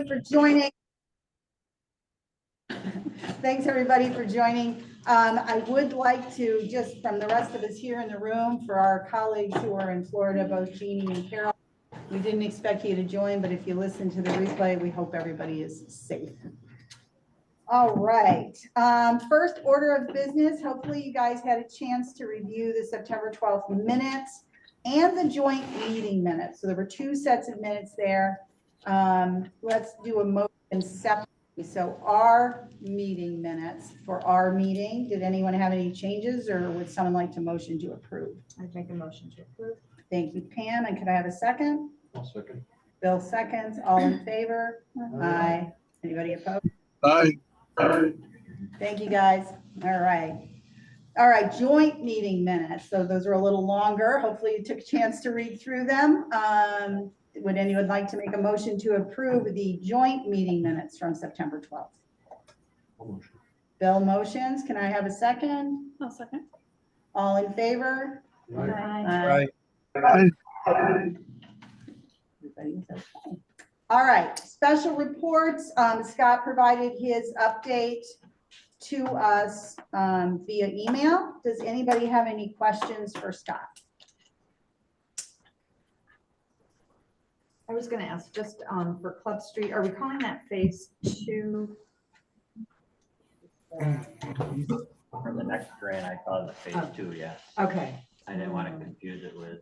for joining. Thanks everybody for joining. I would like to, just from the rest of us here in the room, for our colleagues who are in Florida, both Jeannie and Carol, we didn't expect you to join, but if you listen to the replay, we hope everybody is safe. All right, first order of business, hopefully you guys had a chance to review the September 12th minutes and the joint meeting minutes. So there were two sets of minutes there. Let's do a motion separately. So our meeting minutes for our meeting, did anyone have any changes, or would someone like to motion to approve? I'd make a motion to approve. Thank you, Pam. And could I have a second? I'll second. Bill seconds. All in favor? Aye. Anybody opposed? Aye. Thank you, guys. All right. All right, joint meeting minutes. So those are a little longer. Hopefully you took a chance to read through them. Would anyone like to make a motion to approve the joint meeting minutes from September 12th? Motion. Bill motions. Can I have a second? I'll second. All in favor? Aye. Aye. Everybody's okay. All right, special reports. Scott provided his update to us via email. Does anybody have any questions for Scott? I was going to ask just for Club Street, are we calling that phase 2? For the next grant, I called it phase 2, yeah. Okay. I didn't want to confuse it with,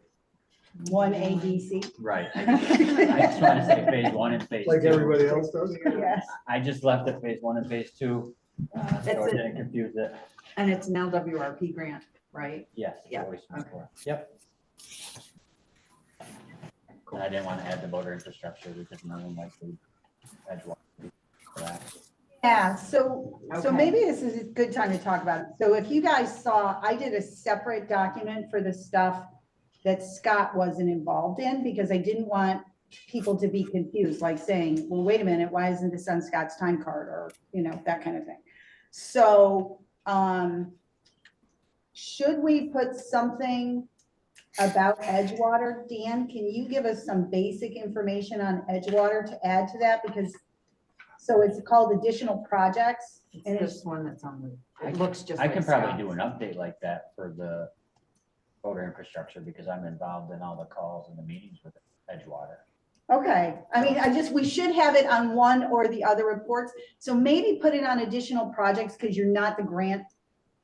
1 ADC. right. I just want to say phase 1 and phase 2. Like everybody else does? Yes. I just left it phase 1 and phase 2, so I didn't confuse it. And it's an LWRP grant, right? Yes. Yeah, always before. Yep. And I didn't want to add the voter infrastructure because no one likes to Edgewater for that. Yeah, so Okay. maybe this is a good time to talk about it. So if you guys saw, I did a separate document for the stuff that Scott wasn't involved in, because I didn't want people to be confused, like saying, well, wait a minute, why isn't this on Scott's time card, or, you know, that kind of thing. So should we put something about Edgewater? Dan, can you give us some basic information on Edgewater to add to that? Because, so it's called additional projects. And It's this one that's on the, it looks just I like can probably Scott's. do an update like that for the voter infrastructure because I'm involved in all the calls and the meetings with Edgewater. Okay, I mean, we should have it on one or the other reports. So maybe put it on additional projects because you're not the grant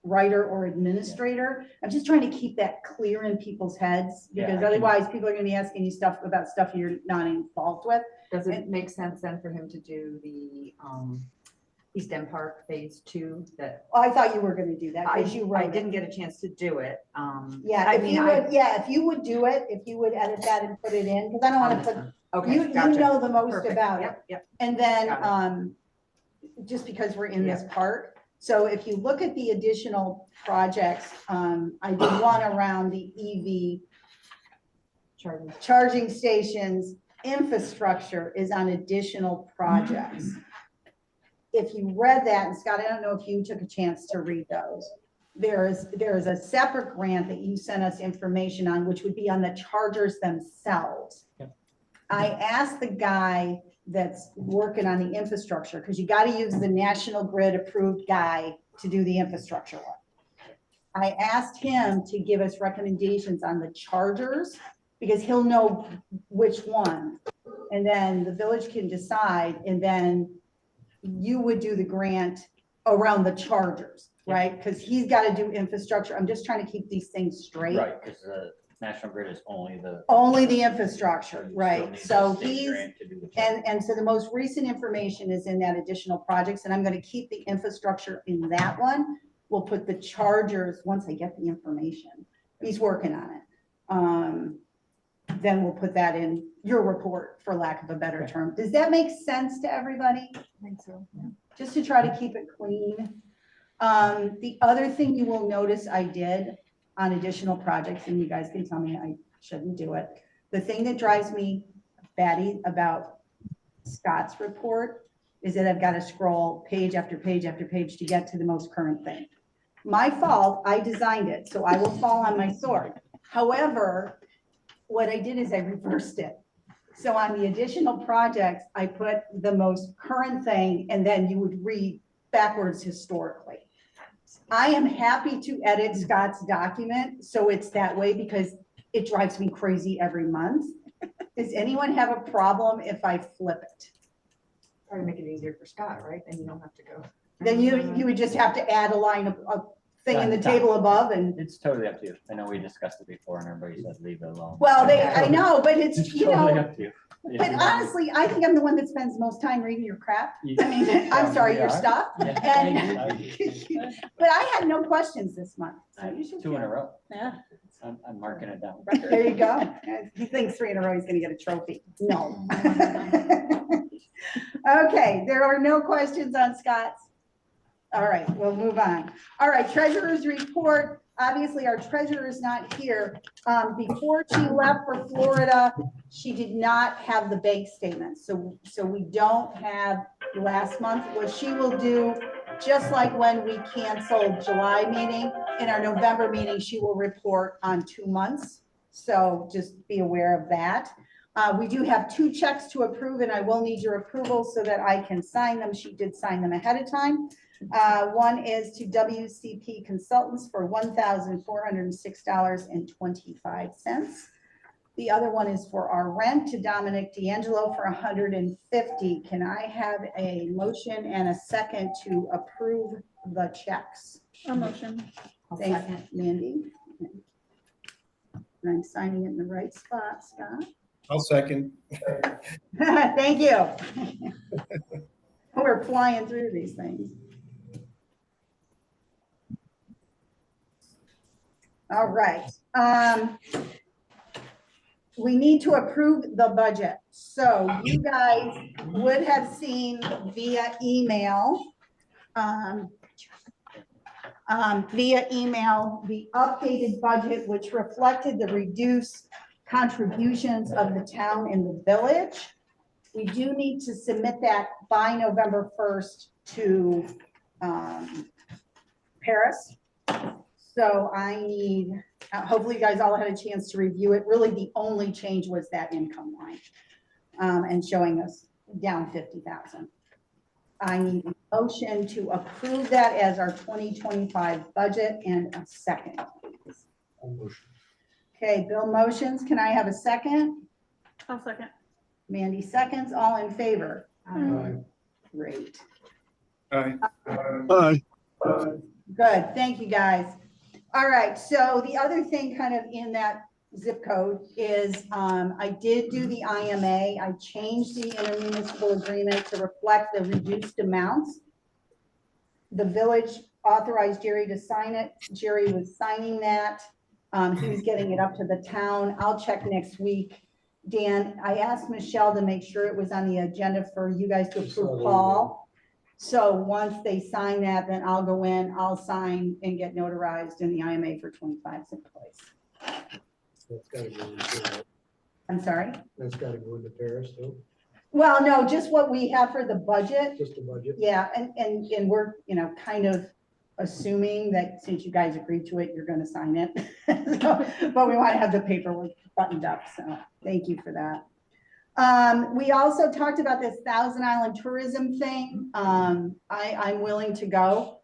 writer or administrator. I'm just trying to keep that clear in people's heads, Yeah, because I can- otherwise people are gonna be asking you stuff about stuff you're not involved with. Does it make sense then for him to do the East End Park phase 2 that Oh, I thought you were gonna do that because you I wrote didn't it. get a chance to do it. Yeah, I if mean, you would, yeah, if you would do it, if you would edit that and put it in, because I don't want to put, Okay, you gotcha. know the most Perfect. about it. Yep, yep. And then, Got just because we're in this part, so if you look at the additional projects, I did one around the EV Charlie. charging stations. Infrastructure is on additional projects. If you read that, and Scott, I don't know if you took a chance to read those. There is a separate grant that you sent us information on, which would be on the chargers themselves. Yep. I asked the guy that's working on the infrastructure, because you got to use the National Grid approved guy to do the infrastructure work. I asked him to give us recommendations on the chargers, because he'll know which one. And then the village can decide, and then you would do the grant around the chargers, right? Because he's got to do infrastructure. I'm just trying to keep these things straight. Right, because the National Grid is only the. Only the infrastructure, You right? still So need the state he's, grant to do the charging. and so the most recent information is in that additional projects, and I'm going to keep the infrastructure in that one. We'll put the chargers, once I get the information, he's working on it. Then we'll put that in your report, for lack of a better term. Does that make sense to everybody? I think so. Yeah. Just to try to keep it clean. The other thing you will notice I did on additional projects, and you guys can tell me I shouldn't do it. The thing that drives me batty about Scott's report is that I've got to scroll page after page after page to get to the most current thing. My fault, I designed it, so I will fall on my sword. However, what I did is I reversed it. So on the additional projects, I put the most current thing, and then you would read backwards historically. I am happy to edit Scott's document, so it's that way, because it drives me crazy every month. Does anyone have a problem if I flip it? Probably make it easier for Scott, right? Then you don't have to go. Then you would just have to add a line of thing in the Done. table above, and, It's totally up to you. I know we discussed it before and everybody said leave it alone. well, I know, but it's, It's you totally know, up to you. If but you want- honestly, I think I'm the one that spends most time reading your crap. you- I mean, I'm sorry, your Yeah. stuff. Yeah. And, but I had no questions this month. So you should. Two in a row. Yeah, I'm marking it down. there you go. He thinks 3 in a row, he's gonna get a trophy. No. Okay, there are no questions on Scott's. All right, we'll move on. All right, treasurer's report. Obviously, our treasurer is not here. Before she left for Florida, she did not have the bank statements. So we don't have last month. What she will do, just like when we canceled July meeting, in our November meeting, she will report on 2 months. So just be aware of that. We do have 2 checks to approve, and I will need your approval so that I can sign them. She did sign them ahead of time. One is to WCP Consultants for $1,406.25. The other one is for our rent to Dominic D'Angelo for $150. Can I have a motion and a second to approve the checks? A motion. I'll Thank second. you, Mandy. And I'm signing it in the right spot, Scott. I'll second. Thank you. We're flying through these things. All right. We need to approve the budget. So you guys would have seen via email, the updated budget, which reflected the reduced contributions of the town and the village. We do need to submit that by November 1st to Paris. So I need, hopefully you guys all had a chance to review it. Really, the only change was that income line and showing us down 50,000. I need a motion to approve that as our 2025 budget and a second, please. Okay, Bill motions. Can I have a second? I'll second. Mandy seconds. All in favor? Great. Aye. Good. Thank you, guys. All right. So the other thing kind of in that zip code is I did do the IMA. I changed the intermunicipal agreement to reflect the reduced amounts. The village authorized Jerry to sign it. Jerry was signing that. He was getting it up to the town. I'll check next week. Dan, I asked Michelle to make sure it was on the agenda for you guys to approve Paul. So once they sign that, then I'll go in, I'll sign and get notarized, and the IMA for 25 is in place. That's gotta go into Paris. I'm sorry? That's gotta go into Paris too, Well, no, just what we have for the budget. just a budget. Yeah, and we're, kind of assuming that since you guys agreed to it, you're gonna sign it. So, but we want to have the paperwork buttoned up, so thank you for that. We also talked about this Thousand Island tourism thing. I'm willing to go.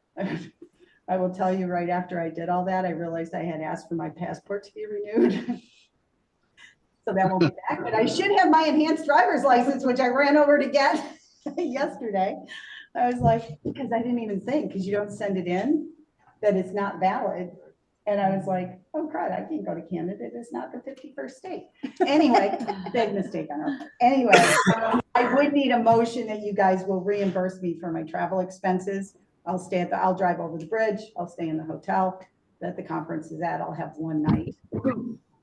I will tell you right after I did all that, I realized I had asked for my passport to be renewed. So that won't be back, but I should have my enhanced driver's license, which I ran over to get yesterday. I was like, because I didn't even think, because you don't send it in, that it's not valid. And I was like, oh crud, I can't go to Canada. It's not the 51st state. Anyway, big mistake on our part. Anyway, I would need a motion that you guys will reimburse me for my travel expenses. I'll drive over the bridge. I'll stay in the hotel that the conference is at. I'll have one night.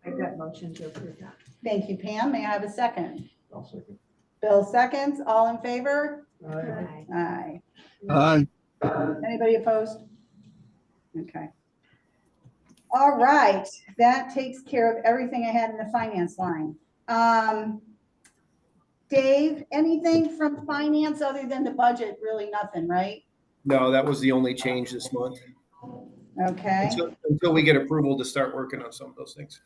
I've got motion to approve that. Thank you, Pam. May I have a second? I'll second. Bill seconds. All in favor? Aye. Aye. Anybody opposed? Okay. All right, that takes care of everything I had in the finance line. Dave, anything from finance other than the budget? Really nothing, right? No, that was the only change this month. Okay, Until we get approval to start working on some of those things.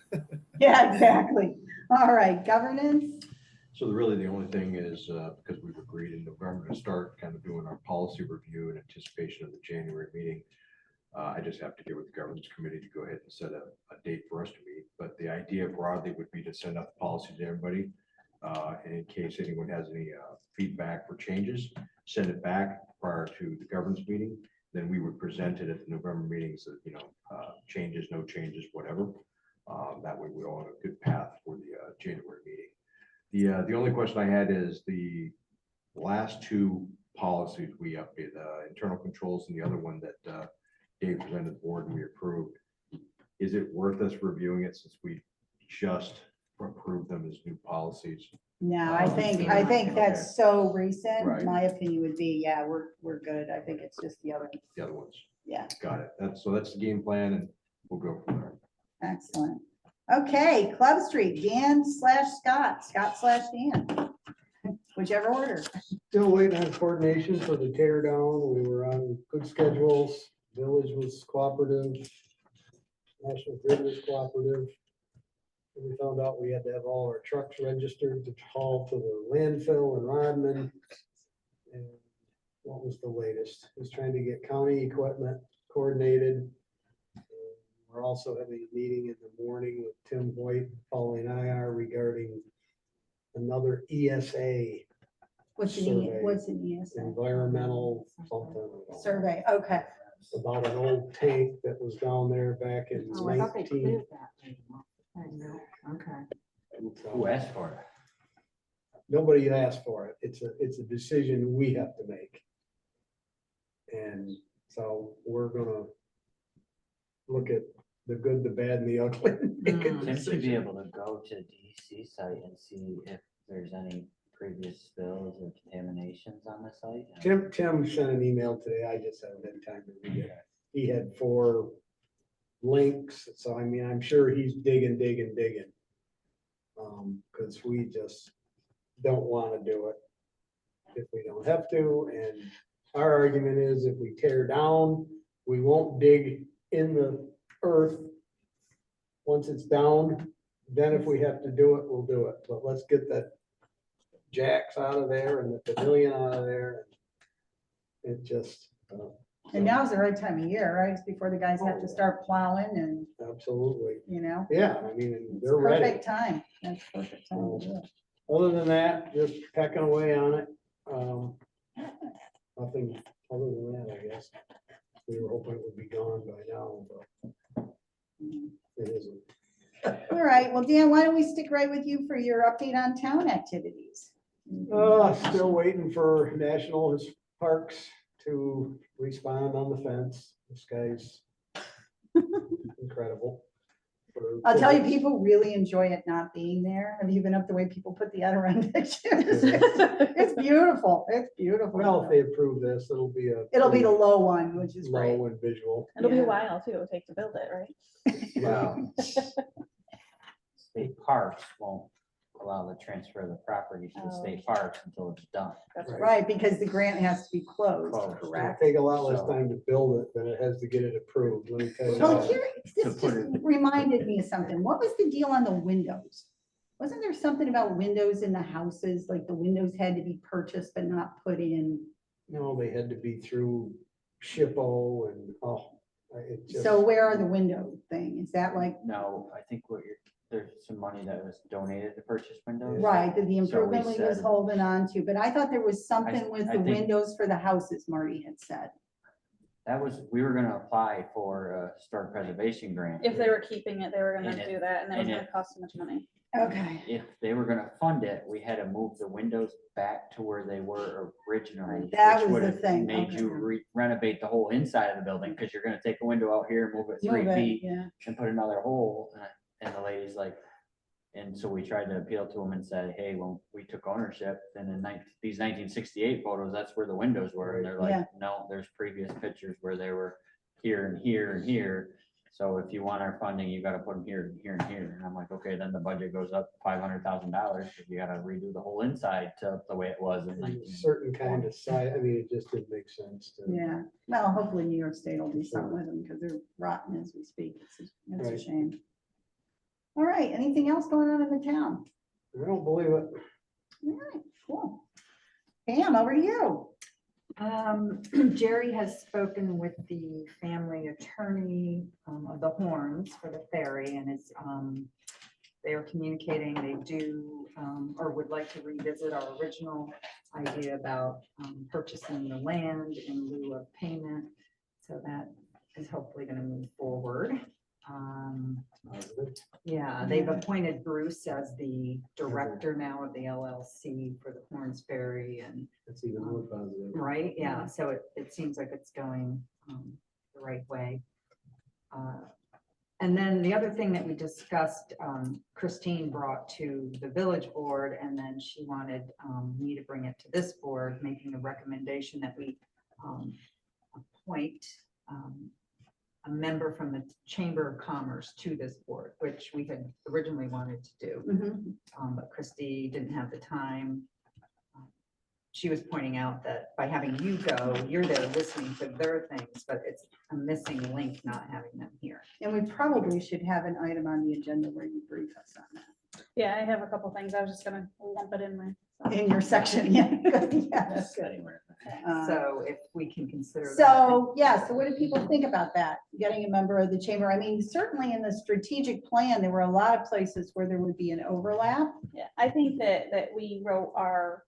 yeah, exactly. All right, governance. So really, the only thing is, because we've agreed in November to start kind of doing our policy review in anticipation of the January meeting. I just have to get with the governance committee to go ahead and set a date for us to meet. But the idea broadly would be to send out the policy to everybody. And in case anyone has any feedback or changes, send it back prior to the governance meeting. Then we would present it at the November meeting, so, changes, no changes, whatever. That way we're on a good path for the January meeting. The only question I had is the last two policies we updated, internal controls and the other one that Dave presented to the board and we approved. Is it worth us reviewing it since we just approved them as new policies? No, Okay. I think that's so recent. Right. My opinion would be, yeah, we're good. I think it's just the other, The other ones. yeah, Got it. That's the game plan and we'll go from there. excellent. Okay, Club Street, Dan/Scott, Scott/Dan, whichever order. Still waiting on coordination for the tear down. We were on good schedules. Village was cooperative. National Grid was cooperative. And we found out we had to have all our trucks registered to haul to the landfill in Rodman. And what was the latest? Was trying to get county equipment coordinated. We're also having a meeting in the morning with Tim White, Pauline IR regarding another ESA What's an survey. what's an ESA? Environmental something. Survey, okay. About an old tank that was down there back in Oh, I thought they 19. cleared that. I know, okay. Who asked for it? Nobody asked for it. It's a decision we have to make. And so we're gonna look at the good, the bad, and the ugly. and make a Mm. Tim should be decision. able to go to DEC site and see if there's any previous spills or contaminations on the site. Tim sent an email today. I just haven't had time to read it. He had 4 links, so I mean, I'm sure he's digging. Cause we just don't wanna do it if we don't have to, and our argument is if we tear down, we won't dig in the earth. Once it's down, then if we have to do it, we'll do it, but let's get that jacks out of there and the pavilion out of there. It just, And now's the right time of year, right? It's before the guys have to start plowing and, absolutely, yeah. I mean, and It's they're ready. perfect time. That's perfect time to do it. Other than that, just pecking away on it. Nothing other than that, I guess. We were hoping it would be gone by now, but it isn't. All right, well, Dan, why don't we stick right with you for your update on town activities? Still waiting for National Parks to respond on the fence. This guy's incredible. I'll tell you, people really enjoy it not being there. Have you been up the way people put the Adirondack pictures? It's beautiful. It's beautiful. Well, if they approve this, it'll be It'll be the low one, which is great. low and visual. It'll be Yeah. a while too, it'll take to build it, right? Well, state parks won't allow the transfer of the property to the state parks until it's done. That's right. Right, because the grant has to be closed, Closed. It'll correct? take a lot less So- time to build it than it has to get it approved, let me tell you. Well, that. here, this put just reminded me of something. What was the deal on the windows? Wasn't there something about windows in the houses, like the windows had to be purchased but not put in? No, they had to be through SHPO and, it just. So where are the window thing? Is that like, No, I think there's some money that was donated to purchase windows. right, that the So we improvement league was said- holding on to, but I thought there was something with I the think- windows for the houses, Marty had said. That was, we were gonna apply for a historic preservation grant. If they were keeping it, they were gonna And it- do that, and that was and gonna cost so much money. Okay. If they were gonna fund it, we had to move the windows back to where they were originally. That which was would the have thing, Made okay. you renovate the whole inside of the building, because you're gonna take a window out here, move it 3 Move it, feet yeah. and put another hole. And the lady's like, and so we tried to appeal to them and said, hey, when we took ownership, then in these 1968 photos, that's where the windows were. And they're Yeah. like, no, there's previous pictures where they were here and here and here. So if you want our funding, you gotta put them here and here and here. And I'm like, okay, then the budget goes up $500,000 because you gotta redo the whole inside to the way it was in There's a 19. certain kind of size, I mean, it just didn't make sense to. Yeah, well, hopefully New York State will do something with them because they're rotten as we speak. It's a Right. shame. All right, anything else going on in the town? I don't believe it. All right, cool. Pam, over to you. Jerry has spoken with the family attorney of the Horns for the ferry and is, they are communicating, they do, or would like to revisit our original idea about purchasing the land in lieu of payment. So that is hopefully going to move forward. Yeah, they've appointed Bruce as the director now of the LLC for the Horns Ferry and That's even more positive. right, yeah, so it seems like it's going the right way. And then the other thing that we discussed, Christine brought to the village board, and then she wanted me to bring it to this board, making a recommendation that we appoint a member from the Chamber of Commerce to this board, which we had originally wanted to do. But Christy didn't have the time. She was pointing out that by having you go, you're there listening to their things, but it's a missing link not having them here. And we probably should have an item on the agenda where you brief us on that. Yeah, I have a couple things. I was just gonna lump it in my. In your section, yeah. Yeah, that's good. Anywhere. So if we can consider that. So, yeah, so what do people think about that? Getting a member of the chamber? I mean, certainly in the strategic plan, there were a lot of places where there would be an overlap. Yeah, I think that we wrote our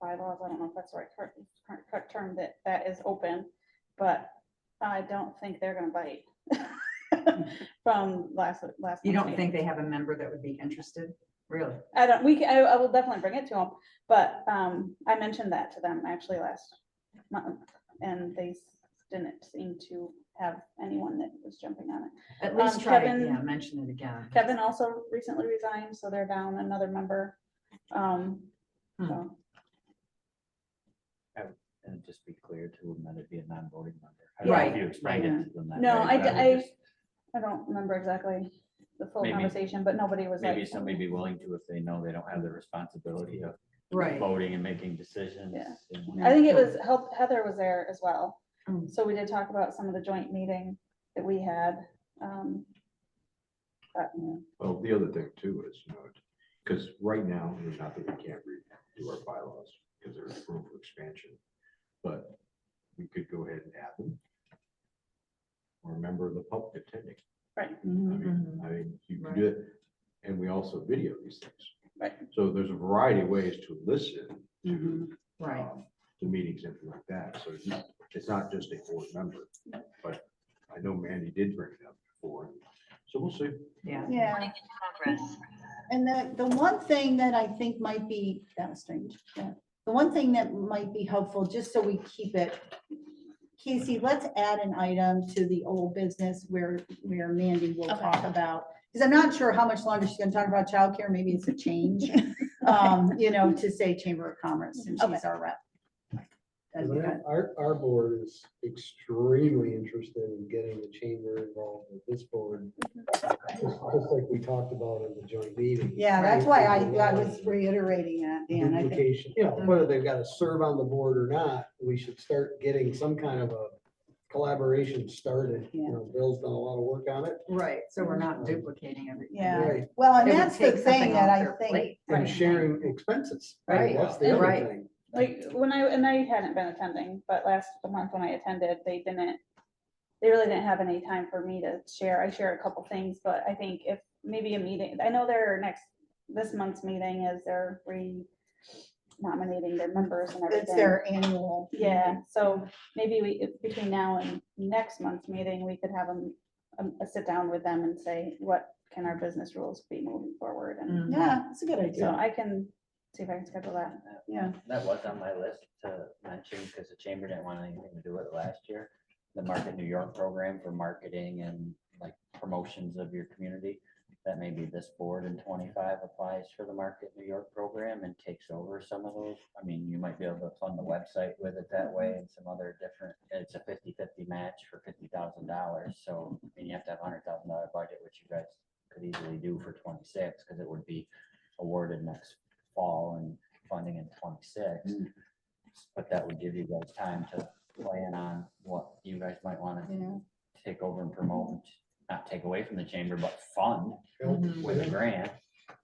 bylaws, I don't know if that's the right correct term, that is open, but I don't think they're gonna bite. From last. You month's don't meeting. think they have a member that would be interested? Really? I will definitely bring it to them, but I mentioned that to them actually last month, and they didn't seem to have anyone that was jumping on it. At least try, Kevin- yeah, mention it again. Kevin also recently resigned, so they're down another member. So, And just be clear to them that it'd be a non-voting member. I don't know if Right, You explained right. it to them that No, way, but would I just- I don't remember exactly the full Maybe- conversation, but nobody was like. Maybe somebody be willing to if they know they don't have the responsibility of Right. voting and making decisions. Yeah. and- I think it was, Heather was there as well. Mm. So we did talk about some of the joint meeting that we had. But, Well, the other thing too is, because right now, not that we can't redo our bylaws, because there's room for expansion, but we could go ahead and add them. Or a member of the public attending. Right. I mean, you can do it, and we also video these things. Right. So there's a variety of ways to listen to Right. the meetings and things like that. So it's not just a board member, but I know Mandy did bring it up before. So we'll see. Yeah. Yeah. And the one thing that I think might be, that was strange. Yeah. The one thing that might be helpful, just so we keep it, Casey, let's add an item to the old business where Mandy will Okay. talk about, because I'm not sure how much longer she's gonna talk about childcare. Maybe it's a change. To say Chamber of Commerce, and she's our rep. That'd be good. Our board is extremely interested in getting the chamber involved with this board. Just like we talked about in the joint meeting. Yeah, that's why I was reiterating that, Dan. I think, Duplication, whether they've got to serve on the board or not, we should start getting some kind of a collaboration started. Bill's done a lot of work on it. Right, so we're not duplicating everything. yeah, Right. well, and It would that's the take thing something that off I their think, plate. And sharing expenses. Right. That's the other Right. thing. like when I hadn't been attending, but last month when I attended, they really didn't have any time for me to share. I shared a couple things, but I think if maybe a meeting, I know this month's meeting is they're nominating their members and everything. it's their annual. Yeah, so maybe between now and next month's meeting, we could have a sit down with them and say, what can our business rules be moving forward? And Yeah, that's a good so idea. I can see if I can schedule that. Yeah. That was on my list to mention, because the chamber didn't want anything to do with it last year. The Market New York program for marketing and like promotions of your community. That maybe this board in 25 applies for the Market New York program and takes over some of those. I mean, you might be able to fund the website with it that way and some other different, it's a 50-50 match for $50,000. So, I mean, you have to have $100,000 budget, which you guys could easily do for 26, because it would be awarded next fall and funding in 26. But that would give you guys time to plan on what you guys might want to Yeah. take over and promote, not take away from the chamber, but fund Mhm. with a grant.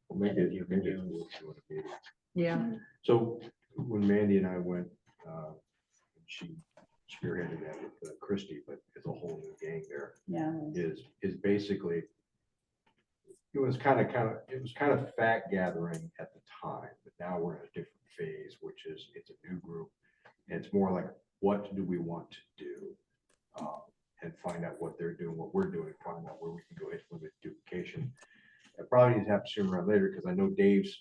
Well, maybe You can use- if you want to be Yeah, So when Mandy and I went, she spearheaded that with Christie, but it's a whole new gang there, Yeah. is basically, it was kind of fact gathering at the time, but now we're in a different phase, which is, it's a new group. And it's more like, what do we want to do? And find out what they're doing, what we're doing, find out where we can go ahead and limit duplication. I probably need to have to sooner or later, because I know Dave's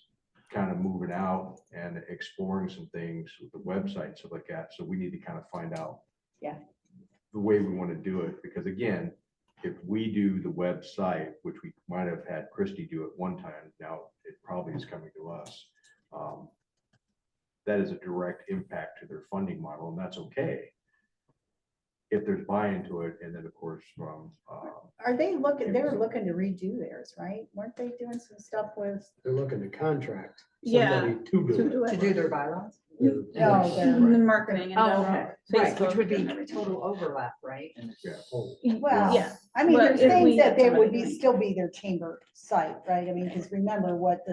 kind of moving out and exploring some things with the website and stuff like that. So we need to kind of find out Yeah. the way we want to do it, because again, if we do the website, which we might have had Christie do at one time, now it probably is coming to us. That is a direct impact to their funding model, and that's okay if there's buy-in to it. And then of course from Are they looking, they were looking to redo theirs, right? Weren't they doing some stuff with? They're looking to contract Yeah, somebody to do to do their bylaws. it. No, they're- And marketing and. Oh, okay. Right, which Facebook would be and everything. total overlap, right? Yeah. Oh, Well, Yeah. I mean, But there's if we things that had they would somebody be, doing- still be their chamber site, right? I mean, because remember what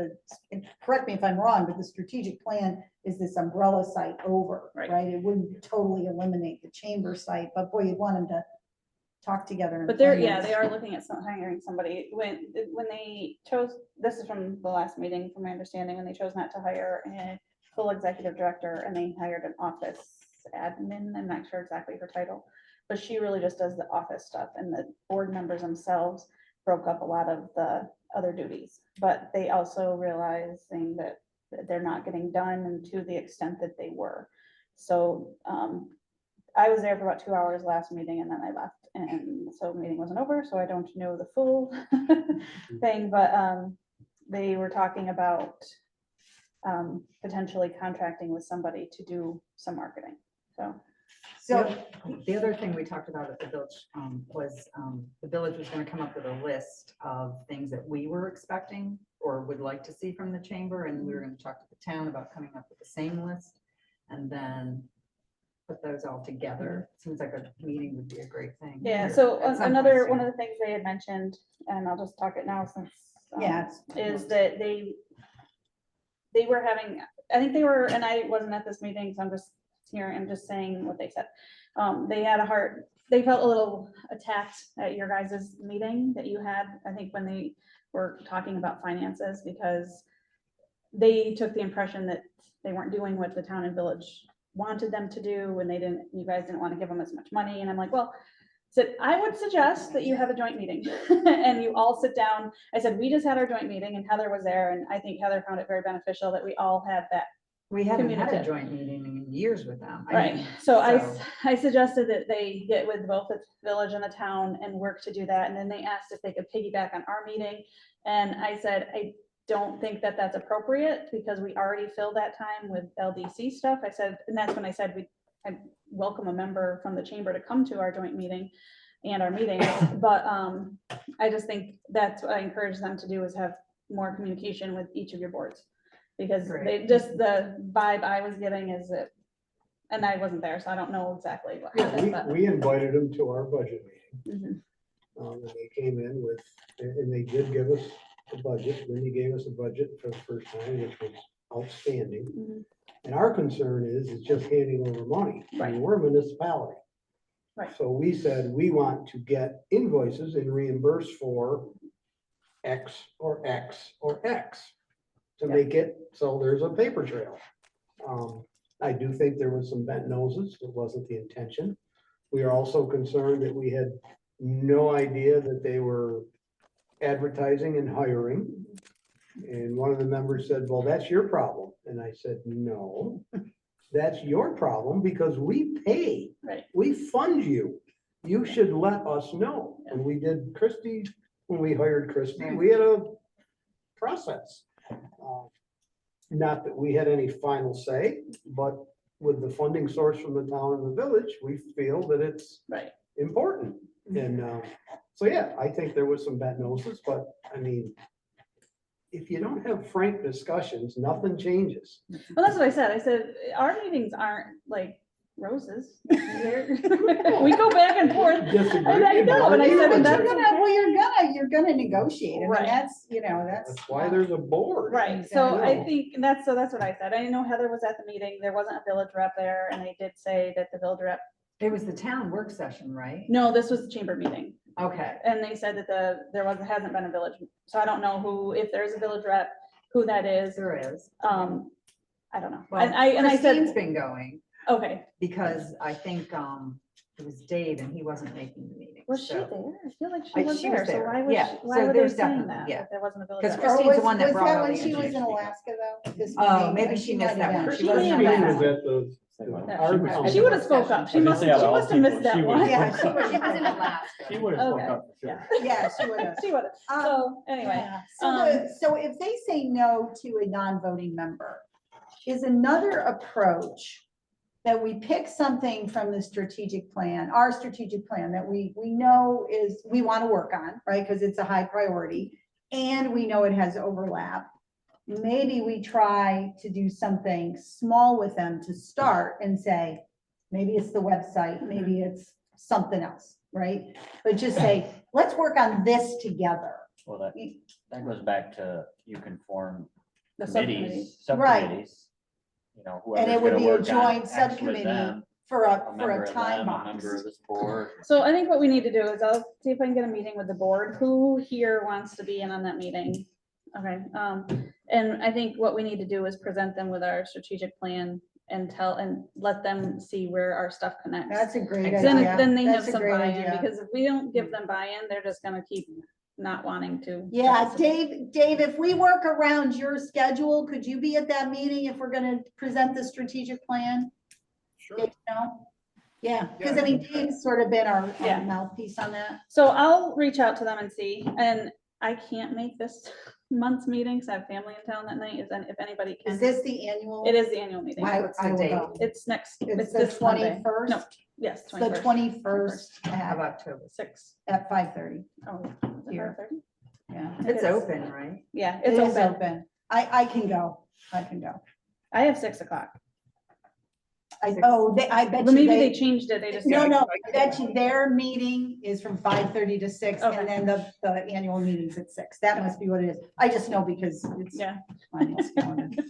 correct me if I'm wrong, but the strategic plan is this umbrella site over, Right. right? It wouldn't totally eliminate the chamber site, but boy, you'd want them to talk together. and But they're, plan yeah, this. they are looking at hiring somebody. When they chose, this is from the last meeting, from my understanding, when they chose not to hire a full executive director and they hired an office admin. I'm not sure exactly her title, but she really just does the office stuff, and the board members themselves broke up a lot of the other duties. But they also realizing that they're not getting done, and to the extent that they were. So I was there for about 2 hours last meeting, and then I left, and so the meeting wasn't over, so I don't know the full thing, but they were talking about potentially contracting with somebody to do some marketing, so. So, The other thing we talked about at the village was the village was going to come up with a list of things that we were expecting or would like to see from the chamber, and we were going to talk to the town about coming up with the same list and then put those all together. Seems like a meeting would be a great thing. Yeah, here so at some another, point one soon. of the things they had mentioned, and I'll just talk it now since. yeah. Is that they were having, I think they were, and I wasn't at this meeting, so I'm just saying what they said. They felt a little attacked at your guys' meeting that you had, I think, when they were talking about finances, because they took the impression that they weren't doing what the town and village wanted them to do, and you guys didn't want to give them as much money. And I'm like, well, said, I would suggest that you have a joint meeting and you all sit down. I said, we just had our joint meeting and Heather was there, and I think Heather found it very beneficial that we all had that. We haven't had a communicative. joint meeting in years with them. I Right, mean, so I suggested that they get with both the village and the town and work to do that, and then they asked if they could piggyback on our meeting. And I said, I don't think that that's appropriate, because we already filled that time with LDC stuff. I said, and that's when I said, I welcome a member from the chamber to come to our joint meeting and our meetings, but I just think that's what I encourage them to do, is have more communication with each of your boards. Because they just, the vibe I was getting is that, and I wasn't there, so I don't know exactly what happened, but. We invited them to our budget meeting. Mhm. And they came in with, and they did give us a budget. Lindy gave us a budget for the first time, which was outstanding. Mhm. And our concern is just handing over money. I Right. mean, we're a municipality. Right. So we said, we want to get invoices and reimburse for X or X or X to Yeah. make it so there's a paper trail. I do think there was some bent noses. It wasn't the intention. We are also concerned that we had no idea that they were advertising and hiring. And one of the members said, well, that's your problem. And I said, no, that's your problem, because we pay. Right. We fund you. You should let us know. When we did Christie, when we hired Christie, we had a process. Not that we had any final say, but with the funding source from the town and the village, we feel that it's Right. important. And so, yeah, I think there was some bad noses, but I mean, if you don't have frank discussions, nothing changes. Well, that's what I said. I said, our meetings aren't like, roses. We go back and forth. Disagree. And I know, and I said, But and you're that's gonna, okay. well, you're gonna negotiate. I mean, Right. that's, you know, that's. That's why there's a board. Right, so I Exactly. think that's what I said. I know Heather was at the meeting. There wasn't a village rep there, and they did say that the village rep, It was the town work session, right? no, this was the chamber meeting. Okay. And they said that hasn't been a village, so I don't know who, if there's a village rep, who that is. There is. I don't know. Well, And I Christine's said, been going okay, because I think, it was Dave and he wasn't making the meeting. was she so- there? I feel like I- she was she was there, so there, why was, yeah. why So were they there's saying definitely- that? yeah. That there wasn't a village 'Cause rep? Christine's the one that Was brought all when the she was in information. Alaska though? This Oh, meeting? maybe she missed that one. might She have wasn't been. at Christine that was one. at the. Yeah. our She council She would have spoke up. She I was must gonna say, have missed that she one. would've Yeah, spoke up. she was in Alaska. She would have spoke Okay, up for sure. Yeah, she would have. She would have. So anyway, So if they say no to a non-voting member, is another approach that we pick something from the strategic plan, our strategic plan that we know is, we want to work on, right? Because it's a high priority and we know it has overlap. Maybe we try to do something small with them to start and say, maybe it's the website, maybe it's something else, right? But just say, let's work on this together. Well, that goes back to, you can form the subcommittee. committees, Right. subcommittees. You know, And it whoever's would gonna be a work on joint X with subcommittee them, for a a member of time them, a member of box. this board. So I think what we need to do is I'll see if I can get a meeting with the board. Who here wants to be in on that meeting? Okay, and I think what we need to do is present them with our strategic plan and let them see where our stuff connects. That's a great Then- idea. Then they have That's a some great buy-in, idea. because if we don't give them buy-in, they're just gonna keep not wanting to. Yeah, participate. Dave, if we work around your schedule, could you be at that meeting if we're gonna present the strategic plan? Sure. Dave, no? Yeah, because I mean, Dave's sort of been our Yeah. mouthpiece on that. So I'll reach out to them and see, and I can't make this month's meeting, because I have family in town that night, if anybody can. Is this the annual? It is the annual meeting. What's the I will date? go. It's It's the this Monday. 21st? No, yes, It's the 21st Of at October. 6. 5:30. Oh, is it Here. 5:30? Yeah. It It's is. open, right? Yeah, It it's is open. open. I can go. I can go. I have 6 o'clock. I Six. bet But you maybe they they, changed it, they just. no, I bet you their meeting is from 5:30 to 6 Okay. and then the annual meeting's at 6. That must be what it is. I just know because it's. Yeah. finance calendar.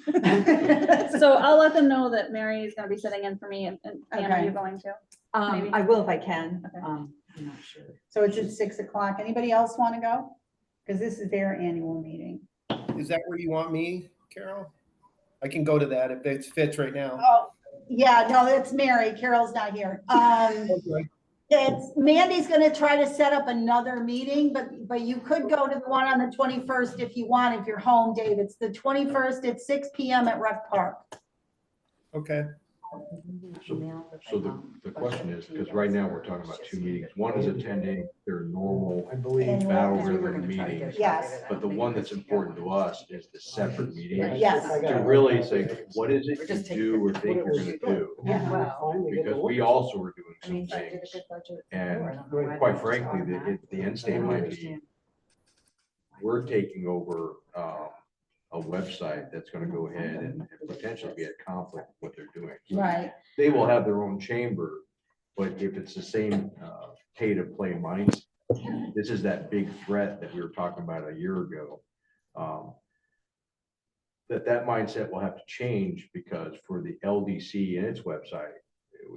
So I'll let them know that Mary is gonna be sitting in for me, and Pam, are Okay. you going to? Maybe. I will if I can. Okay. I'm not sure. So it's at 6 o'clock. Anybody else want to go? Because this is their annual meeting. Is that where you want me, Carol? I can go to that if it fits right now. Oh, yeah, no, it's Mary. Carol's not here. Okay. It's, Mandy's gonna try to set up another meeting, but you could go to the one on the 21st if you want, if you're home, Dave. It's the 21st at 6 PM at Rec Park. Okay. So the question is, because right now we're talking about two meetings. One is attending their normal I believe. Annual. battle We were ribbon gonna try to meeting. get a Yes. copy of that. But the one that's important to us is the separate meeting. Yes. To really say, what is We're it just you taking do or pictures. think you're gonna do? Yeah. Well, Because we also are doing I some mean, she did a things. good budget And before. I don't know why quite they frankly, just automatic. the end I state don't might be, understand. we're taking over a website that's gonna go ahead and potentially be at conflict with what they're doing. Right. They will have their own chamber, but if it's the same pay to play mindset, this is that big threat that we were talking about a year ago. That mindset will have to change, because for the LDC and its website,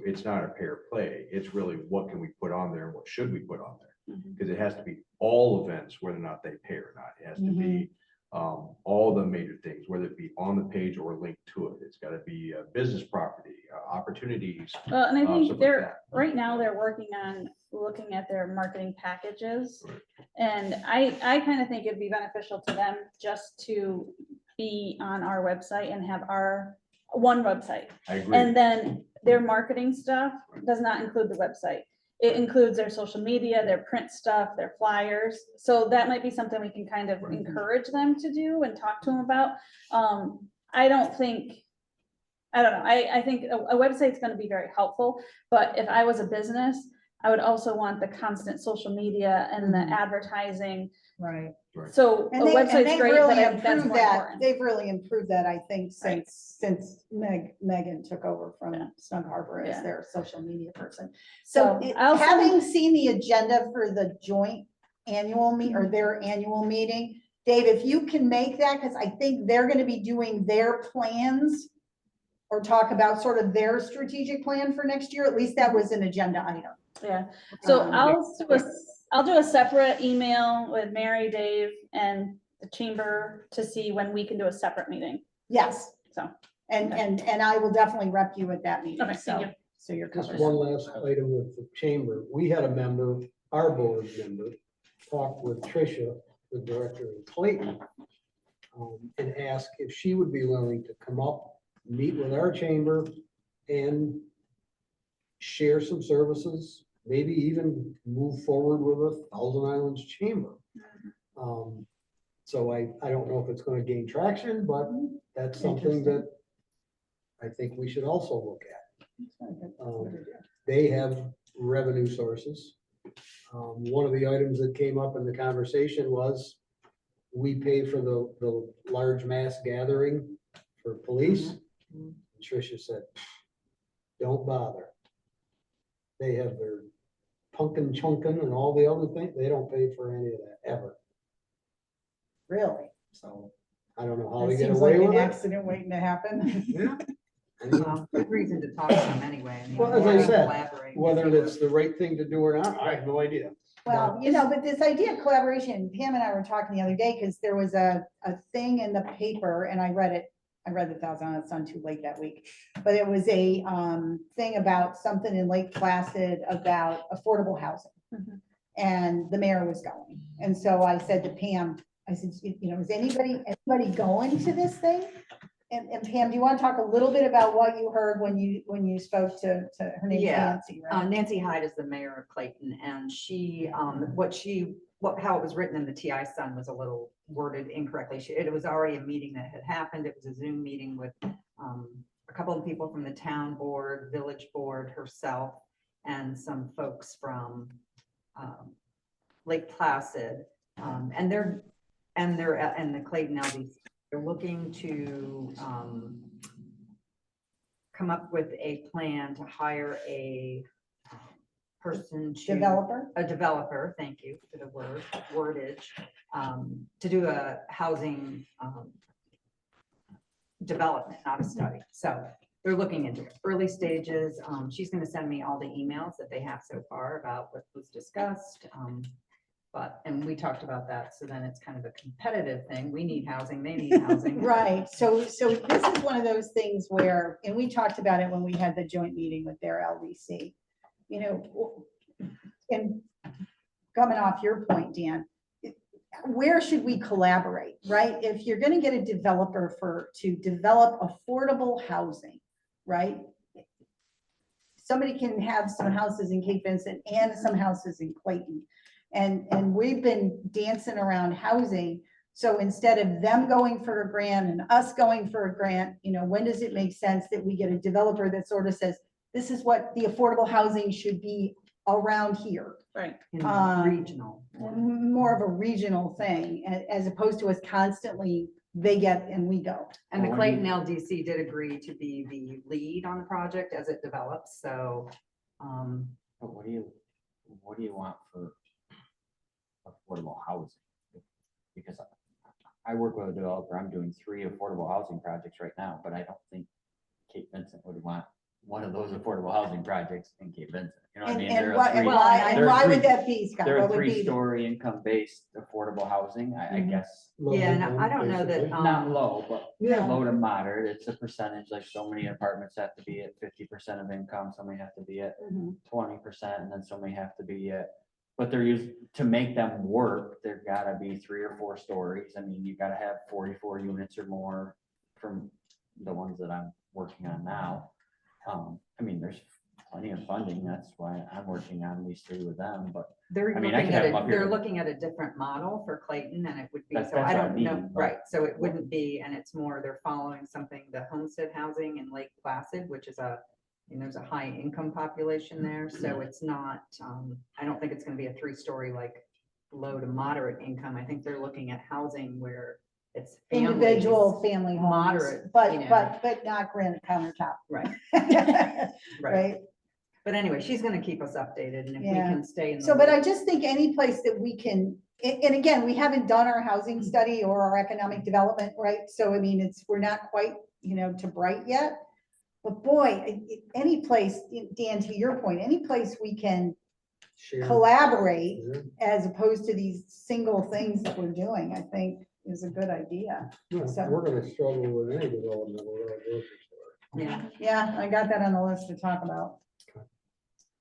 it's not a pay or play. It's really what can we put on there and what should we put on there? Mhm. Because it has to be all events, whether or not they pay or not. It has to be all the major things, whether it be on the page or linked to it. It's got to be business property, opportunities. Well, and I stuff think like they're, that. right now, they're working on looking at their marketing packages. Right. And I kind of think it'd be beneficial to them just to be on our website and have our one website. I agree. And then their marketing stuff does not include the website. It includes their social media, their print stuff, their flyers. So that might be something we can kind of Right. encourage them to do and talk to them about. I don't know. I think a website's gonna be very helpful, but if I was a business, I would also want the constant social media and the Mhm. advertising. Right. So a And website's they've great, really but I think that's improved more that, important. they've really improved that, I think, Right. since Megan took over from Yeah. Snug Harbor as Yeah. their social media person. So So I also- having seen the agenda for the joint annual meet, or their annual meeting, Dave, if you can make that, because I think they're gonna be doing their plans or talk about sort of their strategic plan for next year, at least that was an agenda item. Yeah, so Um, I'll do a separate email with Mary, Dave, and the chamber to see when we can do a separate meeting, Yes, so. and I will definitely rep you at that meeting, Okay, thank you. so you're Just covered. one last item with the chamber. We had a member, our board member, talk with Tricia, the director in Clayton, and ask if she would be willing to come up, meet with our chamber and share some services, maybe even move forward with a Thousand Islands Chamber. So I don't know if it's gonna gain traction, but that's something that I think we should also look at. They have revenue sources. One of the items that came up in the conversation was we pay for the large mass gathering for police. Tricia said, don't bother. They have their pumpkin chunkin and all the other things. They don't pay for any of that ever. Really? So I don't know how That to get seems away like an with it. accident waiting to happen. Yeah. I mean, Well, good reason to talk to them anyway. I mean, Well, as more I to said, collaborate. whether that's the right thing to do or not, I have no idea. Well, but this idea of collaboration, Pam and I were talking the other day, because there was a thing in the paper, and I read the Thousand Island Sun too late that week. But it was a thing about something in Lake Placid about affordable housing. Mhm. And the mayor was going. And so I said to Pam, I said, is anybody going to this thing? And Pam, do you want to talk a little bit about what you heard when you spoke to her name's Yeah, Nancy, right? Nancy Hyde is the mayor of Clayton, and she, how it was written in the TI Sun was a little worded incorrectly. It was already a meeting that had happened. It was a Zoom meeting with a couple of people from the town board, village board, herself, and some folks from Lake Placid, and the Clayton LDC. They're looking to come up with a plan to hire a person to. Developer? A developer, thank you for the wordage, to do a housing development, not a study. So they're looking into early stages. She's gonna send me all the emails that they have so far about what was discussed. And we talked about that, so then it's kind of a competitive thing. We need housing, they need housing. Right, so this is one of those things where, and we talked about it when we had the joint meeting with their LDC. And coming off your point, Dan, where should we collaborate, right? If you're gonna get a developer to develop affordable housing, right? Somebody can have some houses in Cape Vincent and some houses in Clayton. And we've been dancing around housing. So instead of them going for a grant and us going for a grant, when does it make sense that we get a developer that sort of says, this is what the affordable housing should be around here? Right. In the regional. More of a regional thing, as opposed to us constantly, they get and we go. And the Well, Clayton LDC did agree to be the lead on the project as it develops, so. But what do you want for affordable housing? Because I work with a developer, I'm doing 3 affordable housing projects right now, but I don't think Cape Vincent would want one of those affordable housing projects in Cape Vincent. You know what I mean? They're a three- they're a Why would three- that be, Scott? They're What a would be the- three-story income-based affordable housing, I Mhm. guess. Yeah, and I don't know that, Basically. Not low, but Yeah. low to moderate. It's a percentage, like so many apartments have to be at 50% of income, so many have to be at Mhm. 20%, and then so many have to be at, but they're used, to make them work, there've gotta be 3 or 4 stories. I mean, you gotta have 44 units or more from the ones that I'm working on now. I mean, there's plenty of funding, that's why I'm working on these 3 with them, but they're I mean, I looking can have at them up it, they're here. looking at a different model for Clayton and it would be, That's so I what I don't know, mean, but- right, so it wouldn't be, and it's more, they're following something, the homestead housing in Lake Placid, which is there's a high income population there, so it's not, I don't think it's gonna be a 3-story like low to moderate income. I think they're looking at housing where it's families. Individual family homes, moderate, but, you know. but not granite countertop. Right, Right? but anyway, she's gonna keep us updated, and if we Yeah. can stay in the. So, but I loop- just think any place that we can, and again, we haven't done our housing study or our economic development, right? So I mean, we're not quite, to Bright yet. But boy, any place, Dan, to your point, any place we can Share. collaborate Yeah. as opposed to these single things that we're doing, I think is a good idea. Yeah, So- We're gonna struggle with any development without a grocery store. Yeah, Yeah, I got that on the list to talk about.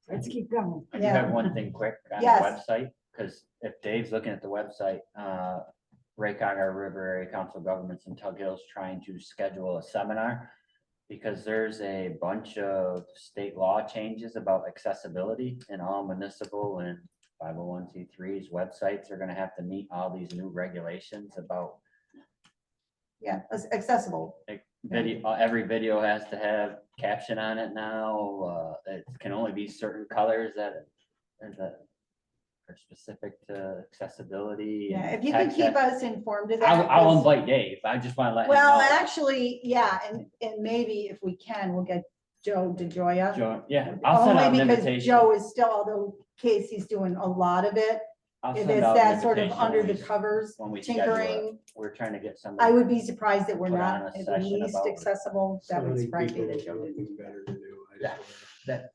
let's keep going. I do have one thing quick on the Yes. website, because if Dave's looking at the website, Raycog River Area Council of Governments in Tug Hill's trying to schedule a seminar, because there's a bunch of state law changes about accessibility, and all municipal and 501c3s websites are gonna have to meet all these new regulations about Yeah, accessible. like video, every video has to have caption on it now. It can only be certain colors that are specific to accessibility. Yeah, and if you could text keep that- us informed of I'll, that. I'll 'cause- invite Dave. I just want to let him Well, know. actually, yeah, and maybe if we can, we'll get Joe DeJoya. Yeah, I'll send out Only an because invitation. Joe is still, although Casey's doing a lot of it, I'll if send it's out an that sort of invitation under when the we- covers when we schedule it. tinkering, We're trying to get I somebody. would be surprised that we're Put on not a at session least about- accessible. So That would many surprise me people that with Joe didn't. nothing better to do, I Yeah. swear.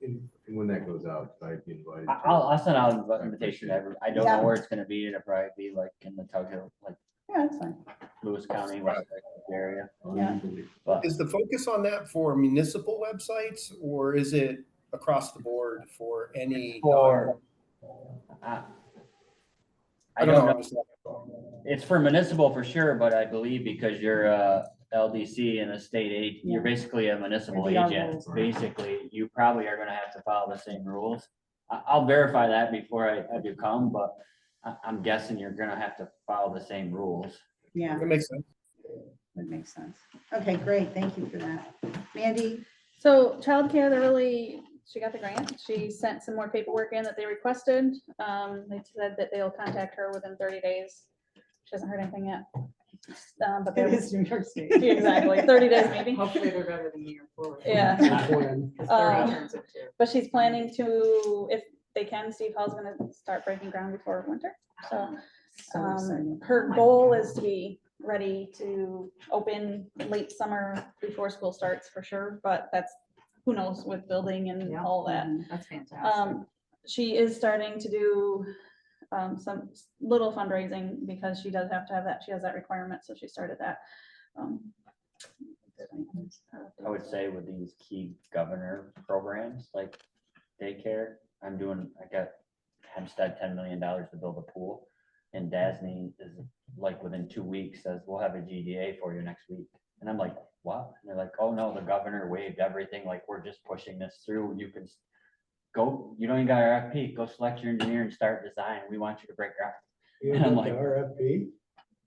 And when that goes out, I'd be invited. to I'll send out an I invitation appreciate to it. every, I don't Yeah. know where it's gonna be. It'll probably be like in the Tug Hill, like Yeah, that's fine. Lewis County, West Texas area. Yeah. Unbelievable. But Is the focus on that for municipal websites or is it across the board for any? for, I I don't know. I'm just- It's for municipal for sure, but I believe because you're a LDC and a state aid, you're Yeah. basically a municipal It'd be our agent. rules. Basically, you probably are gonna have to follow the same rules. I'll verify that before I have you come, but I'm guessing you're gonna have to follow the same rules. Yeah, That makes sense. that makes sense. Okay, great. Thank you for that. Mandy? So childcare, she got the grant. She sent some more paperwork in that they requested. They said that they'll contact her within 30 days. She hasn't heard anything yet. But It there is was, New York State. exactly, 30 days maybe. Hopefully they're better than the year before. Yeah. Good plan. 'Cause 30 Um, turns into- But she's planning to, if they can, Steve Hall's gonna start breaking ground before winter. So So exciting. her goal is to be ready to open late summer before school starts for sure, but that's, who knows with building and Yeah. all that. That's fantastic. She is starting to do some little fundraising because she does have to have that, she has that requirement, so she started that. I would say with these key governor programs like daycare, I got Hempstead $10 million to build a pool. And Dasney is like within 2 weeks says, we'll have a GDA for you next week. And I'm like, what? And they're like, oh no, the governor waived everything. Like, we're just pushing this through. You can go, you don't even got RFP, go select your engineer and start design. We want you to break ground. You And I'm got the like- RFP?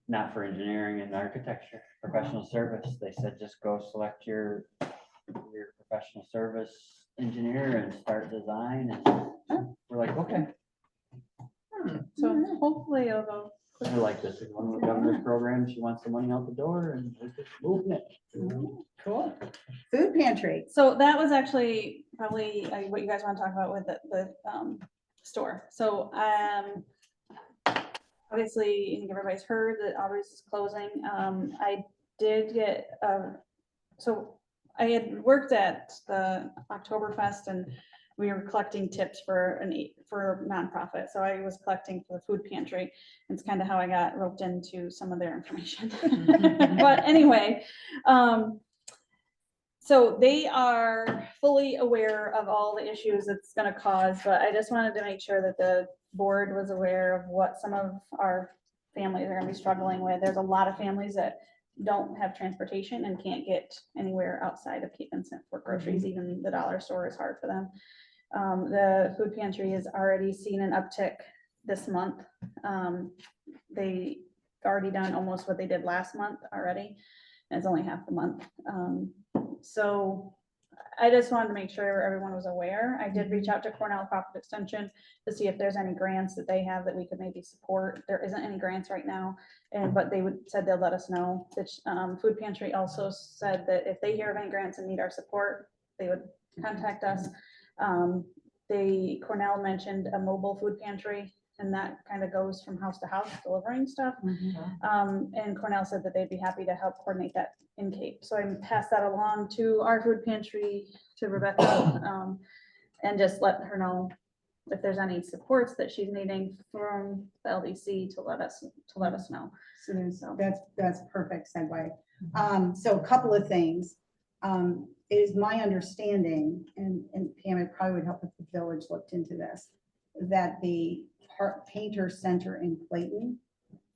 Not for engineering and architecture, professional service. They said, just go select your professional service engineer and start design. And we're like, okay. So hopefully it'll go. They're like, this is one of the governor's programs. She wants the money out the door and we're just moving it. Cool. Food pantry. So that was actually probably what you guys want to talk about with the store. So obviously, I think everybody's heard that Aubrey's is closing. I did get, so I had worked at the Oktoberfest and we were collecting tips for for nonprofit. So I was collecting for the food pantry. It's kind of how I got roped into some of their information. But anyway, so they are fully aware of all the issues it's gonna cause, but I just wanted to make sure that the board was aware of what some of our families are gonna be struggling with. There's a lot of families that don't have transportation and can't get anywhere outside of Cape Vincent for groceries. Even the dollar store is hard for them. The food pantry has already seen an uptick this month. They already done almost what they did last month already. And it's only half the month. So I just wanted to make sure everyone was aware. I did reach out to Cornell Cooperative Extension to see if there's any grants that they have that we could maybe support. There isn't any grants right now, but said they'll let us know. The food pantry also said that if they hear of any grants and need our support, they would contact us. Cornell mentioned a mobile food pantry, and that kind of goes from house to house delivering stuff. And Cornell said that they'd be happy to help coordinate that in Cape. So I passed that along to our food pantry, to Rebecca, and just let her know if there's any supports that she's needing from the LDC to let us know. So that's perfect segue. So a couple of things. It is my understanding, and Pam, it probably would help if the village looked into this, that the Painter Center in Clayton,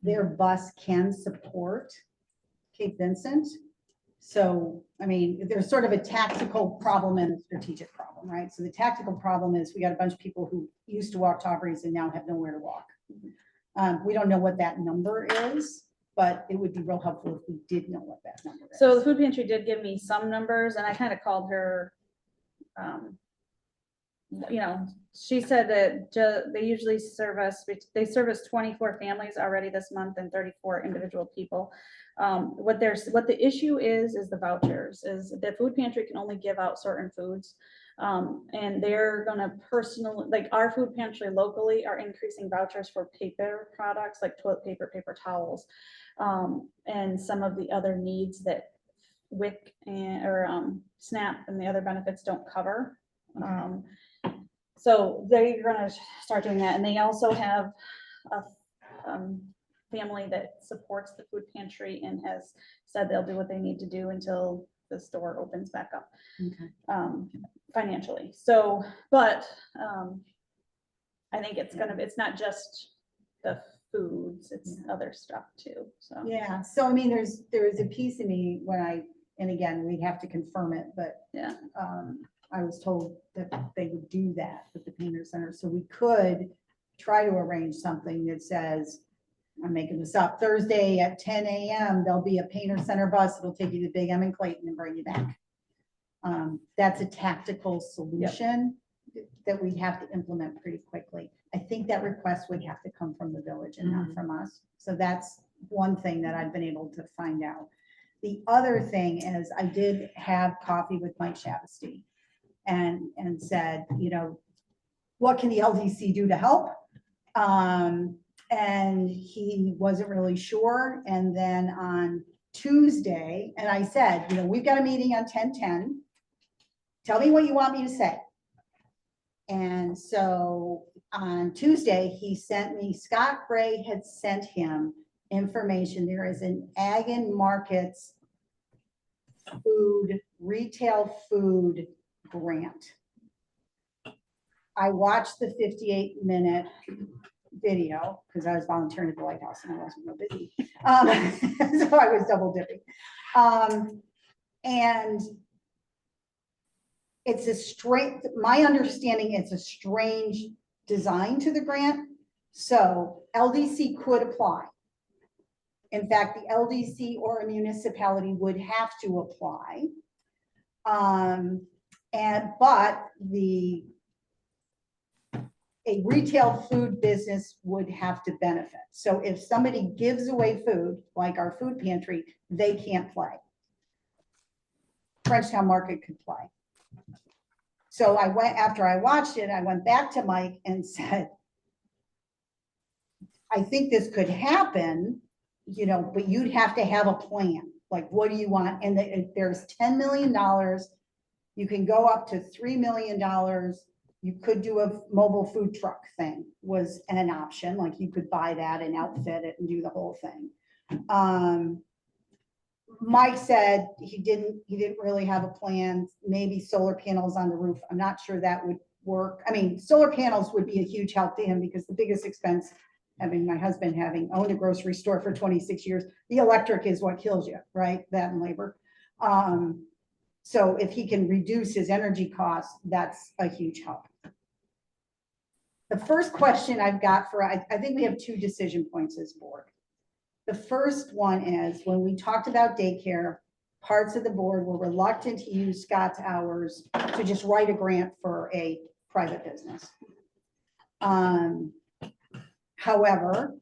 their bus can support Cape Vincent. So, I mean, there's sort of a tactical problem and a strategic problem, right? So the tactical problem is we got a bunch of people who used to walk to Aubrey's and now have nowhere to walk. We don't know what that number is, but it would be real helpful if we did know what that number is. So the food pantry did give me some numbers, and I kind of called her, she said that they usually service 24 families already this month and 34 individual people. What the issue is the vouchers. Is the food pantry can only give out certain foods, and they're gonna personally, like our food pantry locally are increasing vouchers for paper products like toilet paper, paper towels, and some of the other needs that WIC or SNAP and the other benefits don't cover. So they're gonna start doing that, and they also have a family that supports the food pantry and has said they'll do what they need to do until the store opens back up, financially. So, but I think it's not just the foods, it's other stuff too, so. Yeah, so I mean, there is a piece of me and again, we have to confirm it, but Yeah. I was told that they would do that with the Painter Center. So we could try to arrange something that says, I'm making this up, Thursday at 10 a.m. there'll be a Painter Center bus. It'll take you to Big M and Clayton and bring you back. That's a tactical solution that we'd have to implement pretty quickly. I think that request would have to come from the village and not from us. So that's one thing that I've been able to find out. The other thing is I did have coffee with Mike Shavasty and said, what can the LDC do to help? And he wasn't really sure. And then on Tuesday, and I said, we've got a meeting on 10/10. Tell me what you want me to say. And so on Tuesday, he sent me, Scott Gray had sent him information. There is an Ag and Markets retail food grant. I watched the 58-minute video because I was volunteering at the White House and I wasn't real busy. So I was double dipping. And my understanding, it's a strange design to the grant. So LDC could apply. In fact, the LDC or a municipality would have to apply. But a retail food business would have to benefit. So if somebody gives away food, like our food pantry, they can't play. Frenchtown Market could play. So after I watched it, I went back to Mike and said, I think this could happen, but you'd have to have a plan. Like, what do you want? And there's $10 million. You can go up to $3 million. You could do a mobile food truck thing was an option. Like you could buy that and outfit it and do the whole thing. Mike said he didn't really have a plan. Maybe solar panels on the roof. I'm not sure that would work. I mean, solar panels would be a huge help to him because the biggest expense, my husband having owned a grocery store for 26 years, the electric is what kills you, right? That and labor. So if he can reduce his energy costs, that's a huge help. The first question I've got I think we have two decision points as board. The first one is when we talked about daycare, parts of the board were reluctant to use Scott's hours to just write a grant for a private business. However,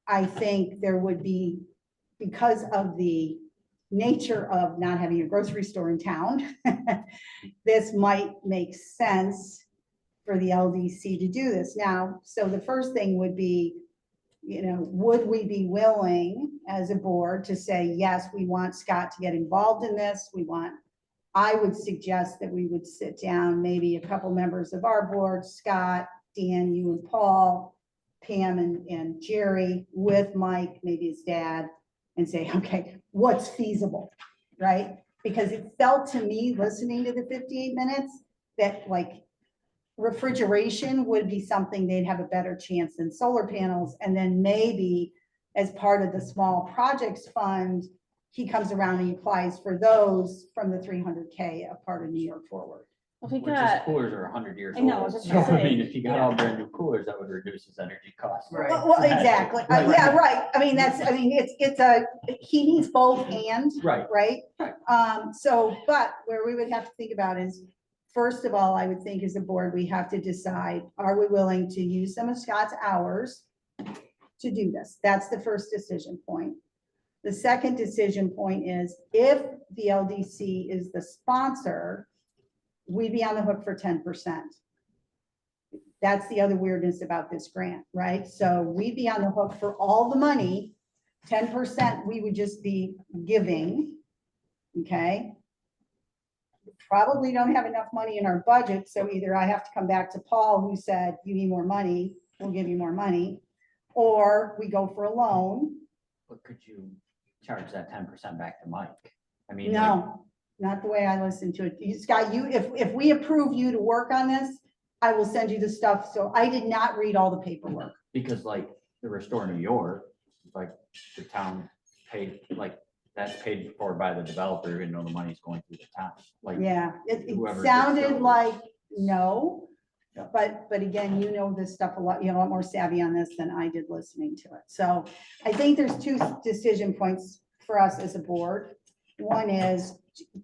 I think there would be, because of the nature of not having a grocery store in town, this might make sense for the LDC to do this. Now, so the first thing would be, would we be willing as a board to say, yes, we want Scott to get involved in this? I would suggest that we would sit down, maybe a couple members of our board, Scott, Dan, you and Paul, Pam and Jerry, with Mike, maybe his dad, and say, okay, what's feasible, right? Because it felt to me, listening to the 58 minutes, that like refrigeration would be something they'd have a better chance than solar panels. And then maybe as part of the small projects fund, he comes around and he applies for those from the 300K, a part of New York Forward. If we Which is got, coolers are 100 years I know, I old. was just So gonna I mean, say, if you got yeah. all brand new coolers, that would reduce his energy costs. Right. Well, exactly. Right. Yeah, right. I mean, he needs both hands, Right. right? Right. So, but where we would have to think about is, first of all, I would think as a board, we have to decide, are we willing to use some of Scott's hours to do this? That's the first decision point. The second decision point is, if the LDC is the sponsor, we'd be on the hook for 10%. That's the other weirdness about this grant, right? So we'd be on the hook for all the money, 10% we would just be giving, okay? Probably don't have enough money in our budget, so either I have to come back to Paul, who said, you need more money, we'll give you more money, or we go for a loan. But could you charge that 10% back to Mike? I mean, No, not the way I listen to it. Scott, if we approve you to work on this, I will send you the stuff. So I did not read all the paperwork. because like the Restore New York, like the town paid, like that's paid for by the developer, even though the money's going through the town. Like, Yeah, it whoever sounded gets like no, but again, you know this stuff a lot, you're a lot more savvy on this than I did listening to it. So I think there's two decision points for us as a board. One is,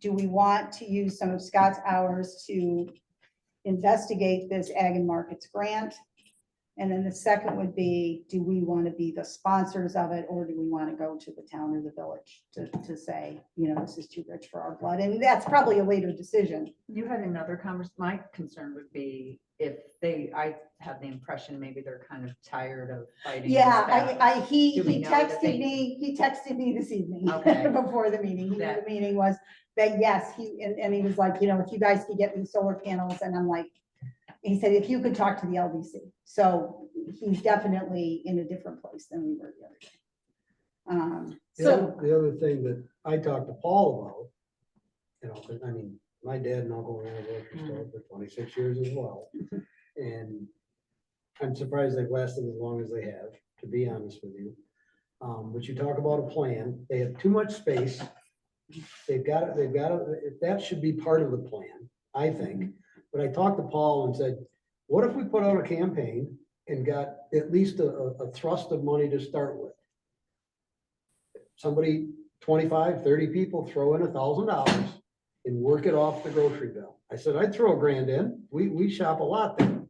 do we want to use some of Scott's hours to investigate this Ag and Markets grant? And then the second would be, do we want to be the sponsors of it, or do we want to go to the town or the village to say, this is too rich for our blood? And that's probably a later decision. You had another conversation. My concern would be if I have the impression maybe they're kind of tired of fighting. this battle. Yeah, he Do we know that he texted me this evening Okay. before the meeting. He knew That- the meeting was that, yes, and he was like, if you guys could get me solar panels, and I'm like, he said, if you could talk to the LDC. So he's definitely in a different place than we were the other day. The other thing that I talked to Paul about, 'cause I mean, my dad and uncle ran a grocery store for 26 years as well. And I'm surprised they've lasted as long as they have, to be honest with you. But you talk about a plan, they have too much space. They've got to, that should be part of the plan, I think. But I talked to Paul and said, what if we put out a campaign and got at least a thrust of money to start with? Somebody, 25, 30 people throw in $1,000 and work it off the grocery bill. I said, I'd throw $1,000 in. We shop a lot there.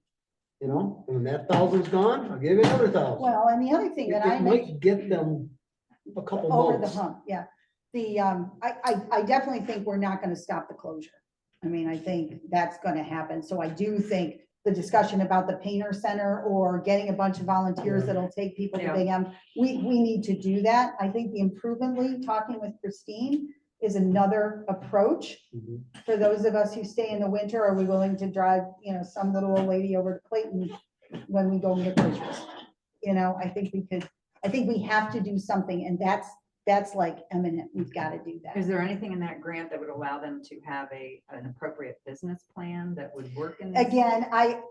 And when that 1,000's gone, I'll give you another 1,000. Well, and the other thing that I It might get them a couple over the months. hump, yeah. I definitely think we're not gonna stop the closure. I mean, I think that's gonna happen. So I do think the discussion about the painter center or getting a bunch of volunteers Yeah. that'll take people to Yeah. Big M, we need to do that. I think the Improvement League, talking with Christine, is another approach. Mhm. For those of us who stay in the winter, are we willing to drive, some little old lady over to Clayton when we go and get groceries? I think we have to do something, and that's like eminent. We've got to do that. Is there anything in that grant that would allow them to have an appropriate business plan that would work in this? Again, I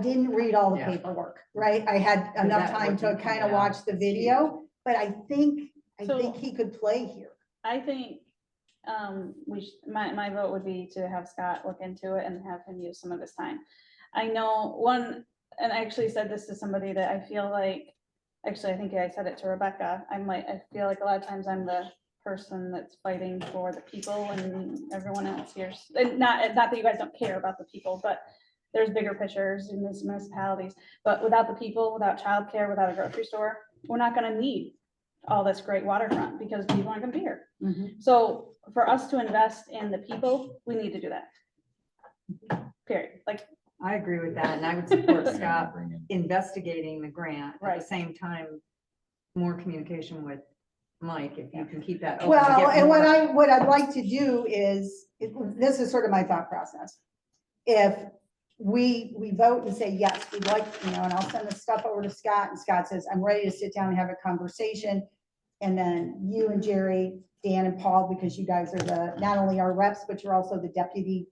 didn't read all the Yeah. paperwork, right? I had enough that time to wasn't kind of coming out. watch the video, but I think So- he could play here. I think, my vote would be to have Scott look into it and have him use some of his time. I know and I actually said this to somebody that I feel like, actually, I think I said it to Rebecca. I feel like a lot of times I'm the person that's fighting for the people and everyone else here. And not that you guys don't care about the people, but there's bigger pictures in these municipalities. But without the people, without childcare, without a grocery store, we're not gonna need all this great waterfront because people aren't gonna be here. Mhm. So for us to invest in the people, we need to do that. Period. Like, I agree with that, and I would support Yeah, Scott bring in- investigating the grant. At Right. the same time, more communication with Mike, if you can keep that. open to Well, get and more- what I'd like to do is, this is sort of my thought process. If we vote and say, yes, we'd like, and I'll send the stuff over to Scott, and Scott says, I'm ready to sit down and have a conversation. And then you and Jerry, Dan and Paul, because you guys are not only our reps, but you're also the deputy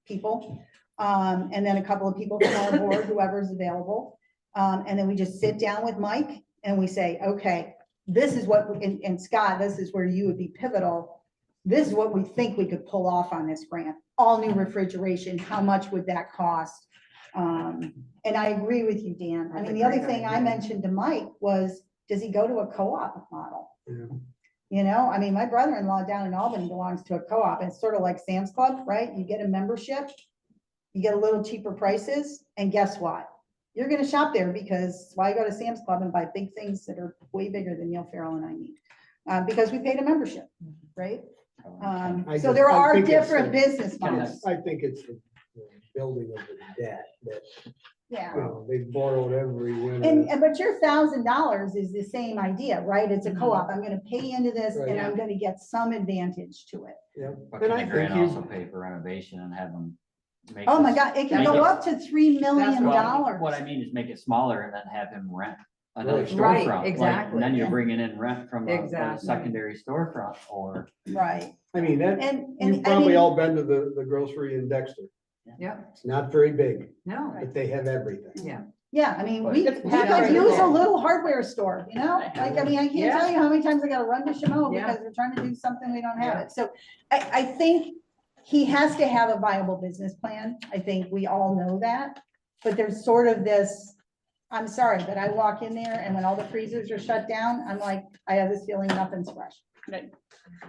people. And then a couple of people from our board, whoever's available. And then we just sit down with Mike and we say, okay, this is what, and Scott, this is where you would be pivotal. This is what we think we could pull off on this grant. All new refrigeration, how much would that cost? And I agree with you, Dan. I That's a mean, the other great thing I idea. mentioned to Mike was, does he go to a co-op model? Yeah. I mean, my brother-in-law down in Albany belongs to a co-op. It's sort of like Sam's Club, right? You get a membership, you get a little cheaper prices, and guess what? You're gonna shop there because why go to Sam's Club and buy big things that are way bigger than Neil Farrell and I need? Because we paid a membership, right? So there I are think it's different the- business models. I think it's the building of the debt that, Yeah. they borrowed every winter. And but your $1,000 is the same idea, right? It's a co-op. I'm gonna pay into this and I'm gonna get some advantage to it. Yeah. But And can I the grant think you- also pay for renovation and have them make? Oh my this- God, it can make go it- up to $3 million. Well, what I mean is make it smaller and then have him rent another Right. storefront. like, Exactly, And then you're yeah. bringing in rent from a Exactly. secondary storefront or. Right. I mean, that, And you've I probably mean, all been to the grocery in Dexter. Yep, It's not very big, no, but they have everything. yeah. yeah, I mean, But we it's could packed use a right little hardware store, Like, I mean, I can't Yeah. tell you how many times I gotta run to Shimo Yeah. because we're trying to do something, we don't have Yeah. it. So I think he has to have a viable business plan. I think we all know that. But there's sort of this, I'm sorry, but I walk in there and when all the freezers are shut down, I'm like, I have this feeling nothing's fresh. Right.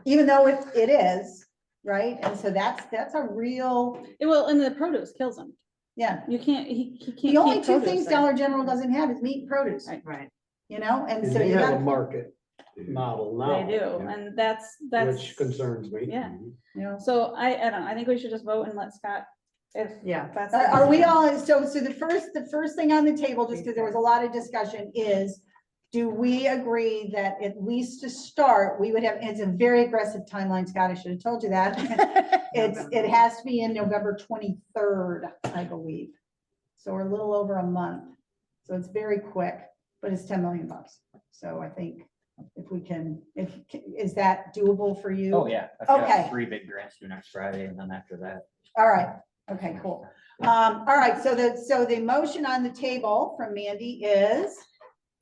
Even though it is, right? And so that's a real, it will, and the produce kills them. yeah. You can't, he can't. The only keep two produce things there. Dollar General doesn't have is meat and produce, Right. Right. And And so they you have a got, market model now. They do, and that's. Which concerns me. Yeah. you know. So I don't know, I think we should just vote and let Scott, if Yeah. that's. Are we all, so the first thing on the table, just because there was a lot of discussion, is do we agree that at least to start, we would have, it's a very aggressive timeline, Scott, I should have told you that. It has to be in November 23rd, I believe. So we're a little over a month. So it's very quick, but it's $10 million. So I think if we can, is that doable for you? Oh, yeah. I've got Okay. 3 big grants due next Friday and then after that. All right, okay, cool. All right, so the motion on the table from Mandy is,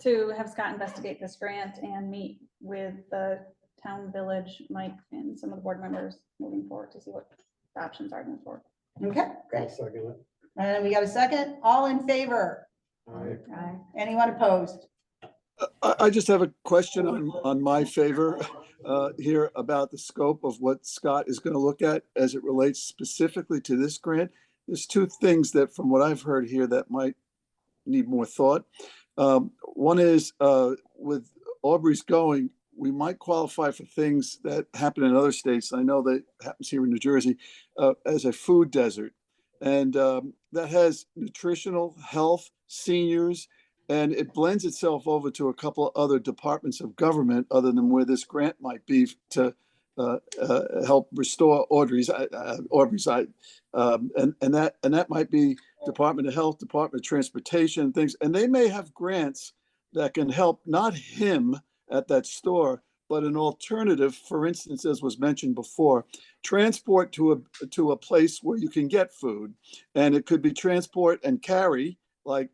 To have Scott investigate this grant and meet with the town, village, Mike, and some of the board members moving forward to see what the options are moving forward. okay, I'll great. second it. And we got a second, all in favor? All right. Anyone opposed? I just have a question on my favor here about the scope of what Scott is going to look at as it relates specifically to this grant. There's 2 things that, from what I've heard here, that might need more thought. One is with Aubrey's going, we might qualify for things that happen in other states. I know that happens here in New Jersey as a food desert. And that has nutritional, health, seniors, and it blends itself over to a couple of other departments of government other than where this grant might be to help restore Aubrey's eyesight. And that might be Department of Health, Department of Transportation, things. And they may have grants that can help not him at that store, but an alternative, for instance, as was mentioned before, transport to a place where you can get food. And it could be transport and carry, like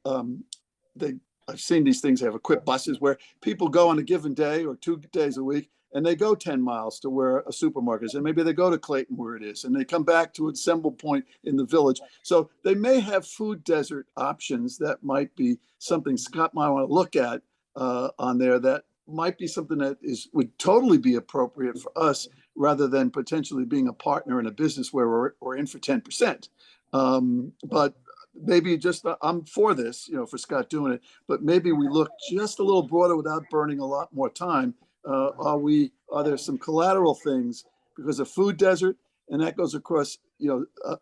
I've seen these things, they have equipped buses where people go on a given day or 2 days a week, and they go 10 miles to where a supermarket is, and maybe they go to Clayton where it is, and they come back to an assemble point in the village. So they may have food desert options that might be something Scott might want to look at on there that might be something that would totally be appropriate for us rather than potentially being a partner in a business where we're in for 10%. But maybe just, I'm for this, for Scott doing it, but maybe we look just a little broader without burning a lot more time. Are there some collateral things because of food desert? And that goes across,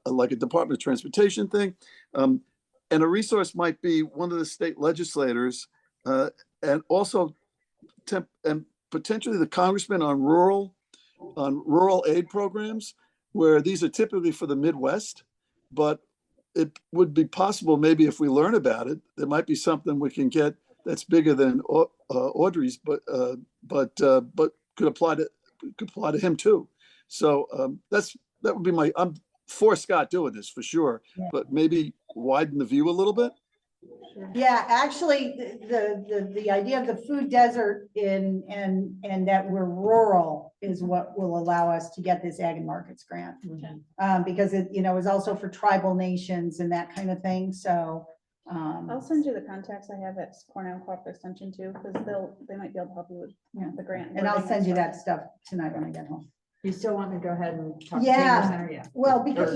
like a Department of Transportation thing. And a resource might be one of the state legislators, and also and potentially the congressman on rural aid programs, where these are typically for the Midwest, but it would be possible maybe if we learn about it, there might be something we can get that's bigger than Audrey's, but could apply to him too. So that would be I'm for Scott doing this for sure, but maybe widen the view a little bit. Yeah, actually, the idea of the food desert and that we're rural is what will allow us to get this Ag and Markets grant. Because it, is also for tribal nations and that kind of thing, so. I'll send you the contacts I have at Cornell Corp Extension too, because they might be able to help you with the grant. And I'll wording send you stuff. that stuff tonight when I get home. You still want me to go ahead and talk to Yeah. Painter Center? Yeah. Well, because,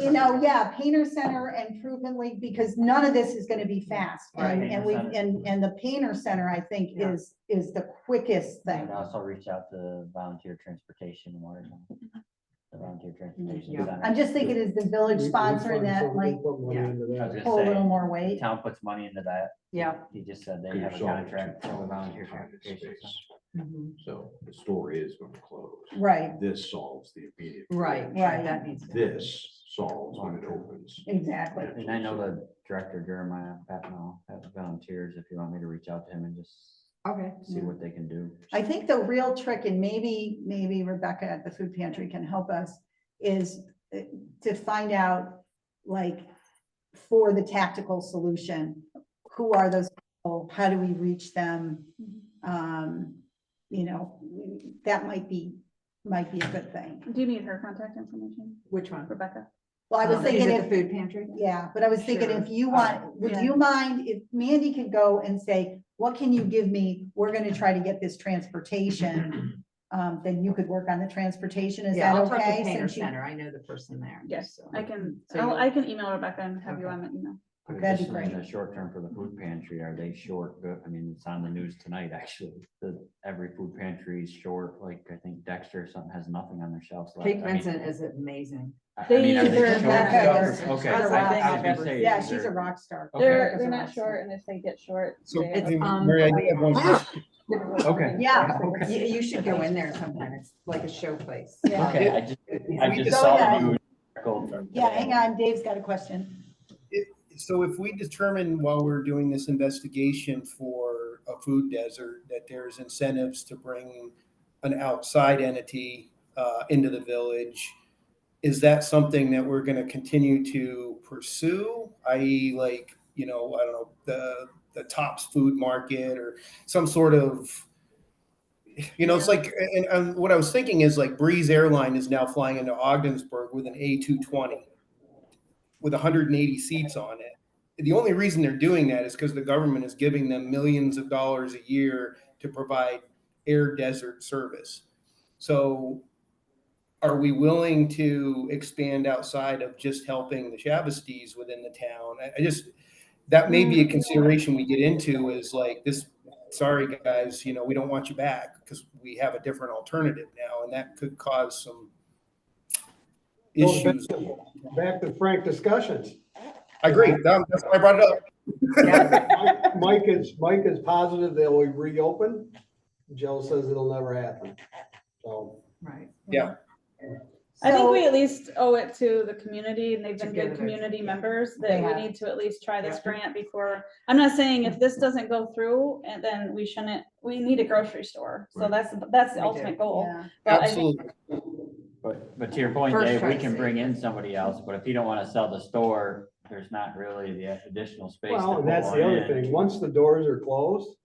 Painter Center and Improvement League, because none of this is gonna be fast. Right. And the Painter Center, I think, Yeah. is the quickest thing. And also reach out to volunteer transportation and where the volunteer transportation Yeah. center. I'm just thinking is the village sponsoring that might Put money Yeah. into I was that. gonna pull a little say, more the weight. town puts money into that. Yeah. He just said they Could have a solve contract it. for the volunteer Time and transportation. space. Mhm. So the store is going to close. Right, This solves the immediate. Right, Right. that needs to. This solves when it opens. exactly. And I know the director Jeremiah Patnell has volunteers, if you want me to reach out to him and just Okay. see what they can do. I think the real trick, and maybe Rebecca at the food pantry can help us, is to find out, like, for the tactical solution, who are those people? How do we reach them? That might be a good thing. Do you need her contact information, Which one? Rebecca? Well, I was Is thinking it the if, food pantry? yeah, but I was thinking Sure. if you want, would Yeah. you mind if Mandy could go and say, what can you give me? We're gonna try to get this transportation. Then you could work on the transportation. Is Yeah, that I'll talk to okay? Painter Since you- Center. I know the person there. Yes, so. I can, So you'll- I can email Rebecca and have you Okay. on the email. But That'd be additionally, in great. the short term for the food pantry, are they short? I mean, it's on the news tonight, actually. Every food pantry is short, like I think Dexter or something has nothing on their shelves left. Cake I mean, Vincent is amazing. I mean, are they They're short Rebecca stuff? is- Okay, That's I was gonna say. Yeah, is she's a there- rock star. Okay. Rebecca's a They're rock not star. short, and if they get short. So, they It's, hey, Mary, I do have one question. Okay. Yeah. You should go in there sometime. It's like a show place. Yeah. Okay, I just Go saw ahead. the news article. Yeah, hang on, Dave's got a question. So if we determine while we're doing this investigation for a food desert, that there's incentives to bring an outside entity into the village, is that something that we're going to continue to pursue? I.e. like, I don't know, the Tops Food Market or some sort of, it's like, and what I was thinking is like Breeze Airline is now flying into Ogdensburg with an A220 with 180 seats on it. The only reason they're doing that is because the government is giving them millions of dollars a year to provide air desert service. So are we willing to expand outside of just helping the Chavestes within the town? That may be a consideration we get into is like this, sorry guys, we don't want you back because we have a different alternative now, and that could cause some issues. Back to frank discussions. I agree. That's why I brought it up. Yeah. Mike is positive they'll reopen. Joe says it'll never happen. So, Right. Yeah. I think So- we at least owe it to the community, and they've been Together. good community members, They that we have. need to at least try this Yeah. grant before. I'm not saying if this doesn't go through, and then we need a grocery store, so Right. that's the We ultimate do. goal. Yeah. But I think Absolutely. But to your point, First Dave, we choice. can bring in somebody else, but if you don't want to sell the store, there's not really the additional space. to well, put and that's one the other in. thing. Once the doors are closed,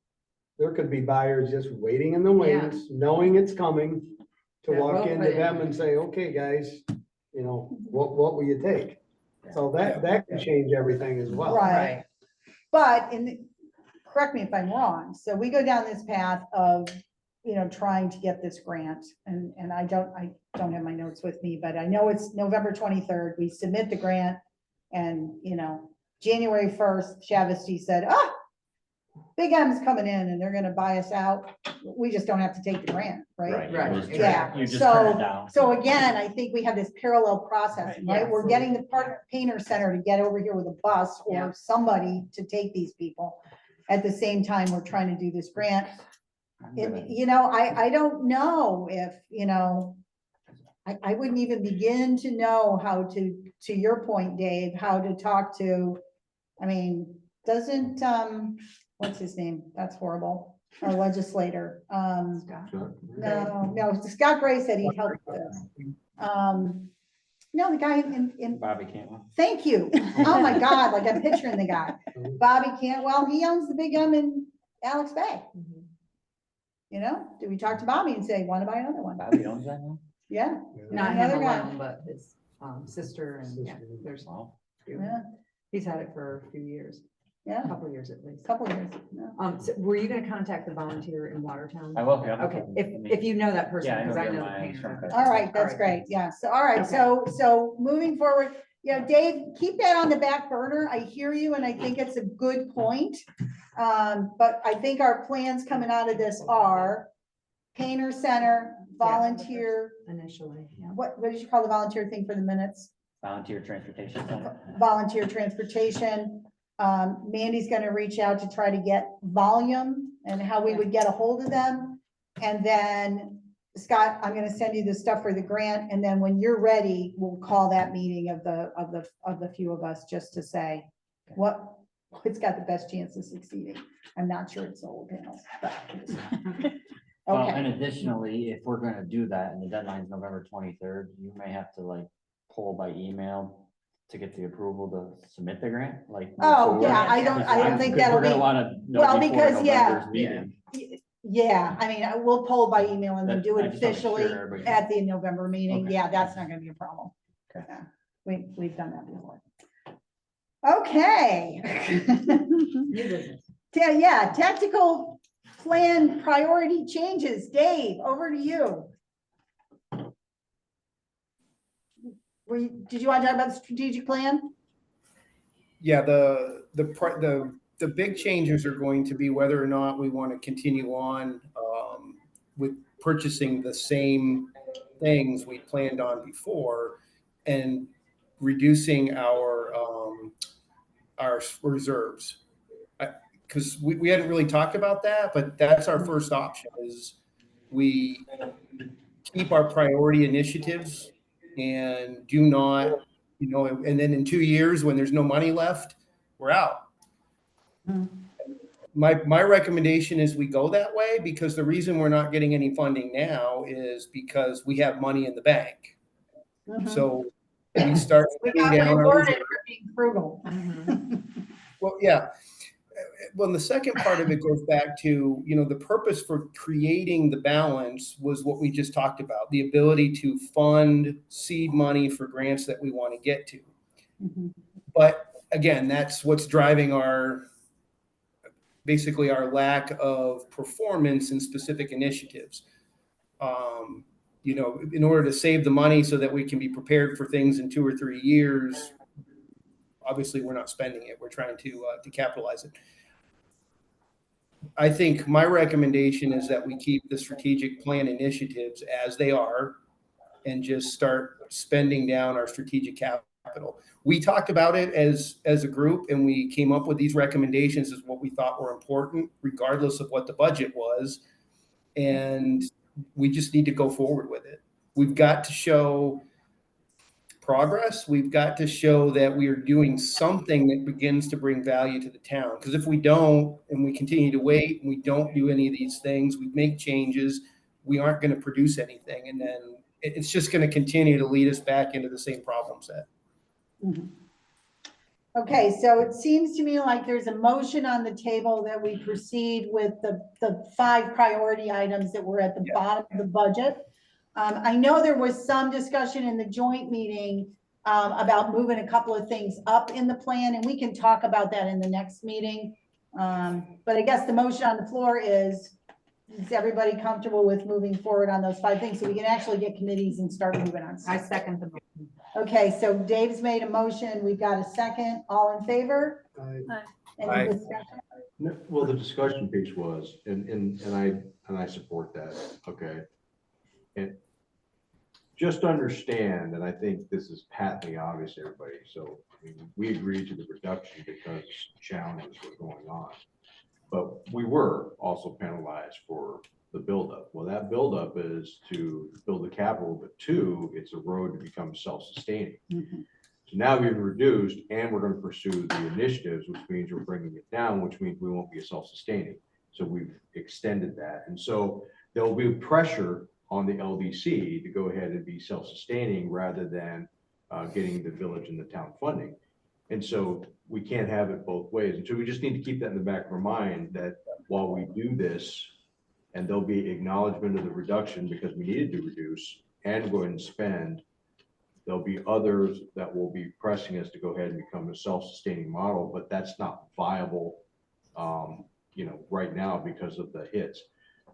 there could be buyers just waiting in the wings, knowing it's coming, to Yeah, walk we'll into put in- them and say, okay, guys, what will you take? So that can change everything as well. Right. But correct me if I'm wrong, so we go down this path of trying to get this grant. And I don't have my notes with me, but I know it's November 23rd. We submit the grant and, January 1st, Chavasty said, Big M's coming in and they're gonna buy us out. We just don't have to take the grant, right? you Right. just turn- Yeah, You just turn it down. so again, I think we have this parallel process, Right, right? We're yes. getting the painter center to get over here with a bus Yeah. or somebody to take these people. At the same time, we're trying to do this grant. I'm And, gonna- I don't know if, I wouldn't even begin to know how to your point, Dave, how to talk to, doesn't, what's his name? That's horrible. Our legislator. No, Scott Gray said he'd help with this. No, the guy in, Bobby Cantwell. thank you. Oh my God, like I'm picturing the guy. Bobby Cantwell, he owns the Big M in Alex Bay. Did we talk to Bobby and say, want to buy another one? Bobby owns that now? Yeah, Not Another him guy. alone, but his sister and yeah, there's, Wow. yeah, he's had it for a few years, a yeah, couple years at least. couple years. Yeah. So were you gonna contact the volunteer in Watertown? I will, yeah. Okay, if you know that person, Yeah, I know because I they're know the my painter. insurance there. All right, that's All great. Yeah. So, all right. Okay. So moving forward, Dave, keep that on the back burner. I hear you and I think it's a good point. But I think our plans coming out of this are painter center, volunteer, Initially, yeah. what did you call the volunteer thing for the minutes? Volunteer transportation center. Volunteer transportation. Mandy's gonna reach out to try to get volume and how we would get a hold of them. And then Scott, I'm gonna send you the stuff for the grant, and then when you're ready, we'll call that meeting of the few of us just to say what's got the best chance of succeeding. I'm not sure it's solar panels, but. Well, Okay, and additionally, if we're gonna do that and the deadline's November 23rd, you may have to poll by email to get the approval to submit the grant, move Oh, forward. yeah, I don't think that'll We're gonna be- wanna know well, before because, yeah. November's meeting. yeah, I will poll by email and then do I it just wanna make sure officially everybody- at the November meeting. Okay. Yeah, that's not gonna be a problem. Okay. Yeah, we've done that before. Okay. New business. Yeah, tactical plan priority changes. Dave, over to you. Did you want to talk about the strategic plan? Yeah, the big changes are going to be whether or not we want to continue on with purchasing the same things we planned on before and reducing our reserves. Because we hadn't really talked about that, but that's our first option is we keep our priority initiatives and do not, and then in 2 years, when there's no money left, we're out. Hmm. My recommendation is we go that way because the reason we're not getting any funding now is because we have money in the bank. Mhm. So we start We putting got down our rewarded reserves. for being frugal. Well, yeah. Well, the second part of it goes back to, the purpose for creating the balance was what we just talked about, the ability to fund seed money for grants that we want to get to. Mhm. But again, that's what's driving basically our lack of performance in specific initiatives. In order to save the money so that we can be prepared for things in 2 or 3 years, obviously we're not spending it. We're trying to capitalize it. I think my recommendation is that we keep the strategic plan initiatives as they are and just start spending down our strategic capital. We talked about it as a group and we came up with these recommendations as what we thought were important, regardless of what the budget was. And we just need to go forward with it. We've got to show progress. We've got to show that we are doing something that begins to bring value to the town. Because if we don't, and we continue to wait, and we don't do any of these things, we make changes, we aren't going to produce anything. And then it's just going to continue to lead us back into the same problem set. Mhm. Okay, so it seems to me like there's a motion on the table that we proceed with the 5 priority items that were at the bottom of the budget. I know there was some discussion in the joint meeting about moving a couple of things up in the plan, and we can talk about that in the next meeting. But I guess the motion on the floor is is everybody comfortable with moving forward on those 5 things? So we can actually get committees and start moving on I stuff. second the motion. Okay, so Dave's made a motion. We've got a second. All in favor? Any Aye. discussion? No, well, the discussion piece was, and I support that, okay? And just understand, and I think this is patently obvious to everybody, so I mean, we agreed to the reduction because challenges were going on. But we were also penalized for the buildup. Well, that buildup is to build the capital, but 2, it's a road to become self-sustaining. Mhm. So now we've reduced and we're going to pursue the initiatives, which means we're bringing it down, which means we won't be self-sustaining. So we've extended that. And so there will be pressure on the LDC to go ahead and be self-sustaining rather than getting the village and the town funding. And so we can't have it both ways. And so we just need to keep that in the back of our mind that while we do this, and there'll be acknowledgement of the reduction because we needed to reduce and go ahead and spend, there'll be others that will be pressing us to go ahead and become a self-sustaining model, but that's not viable, right now because of the hits.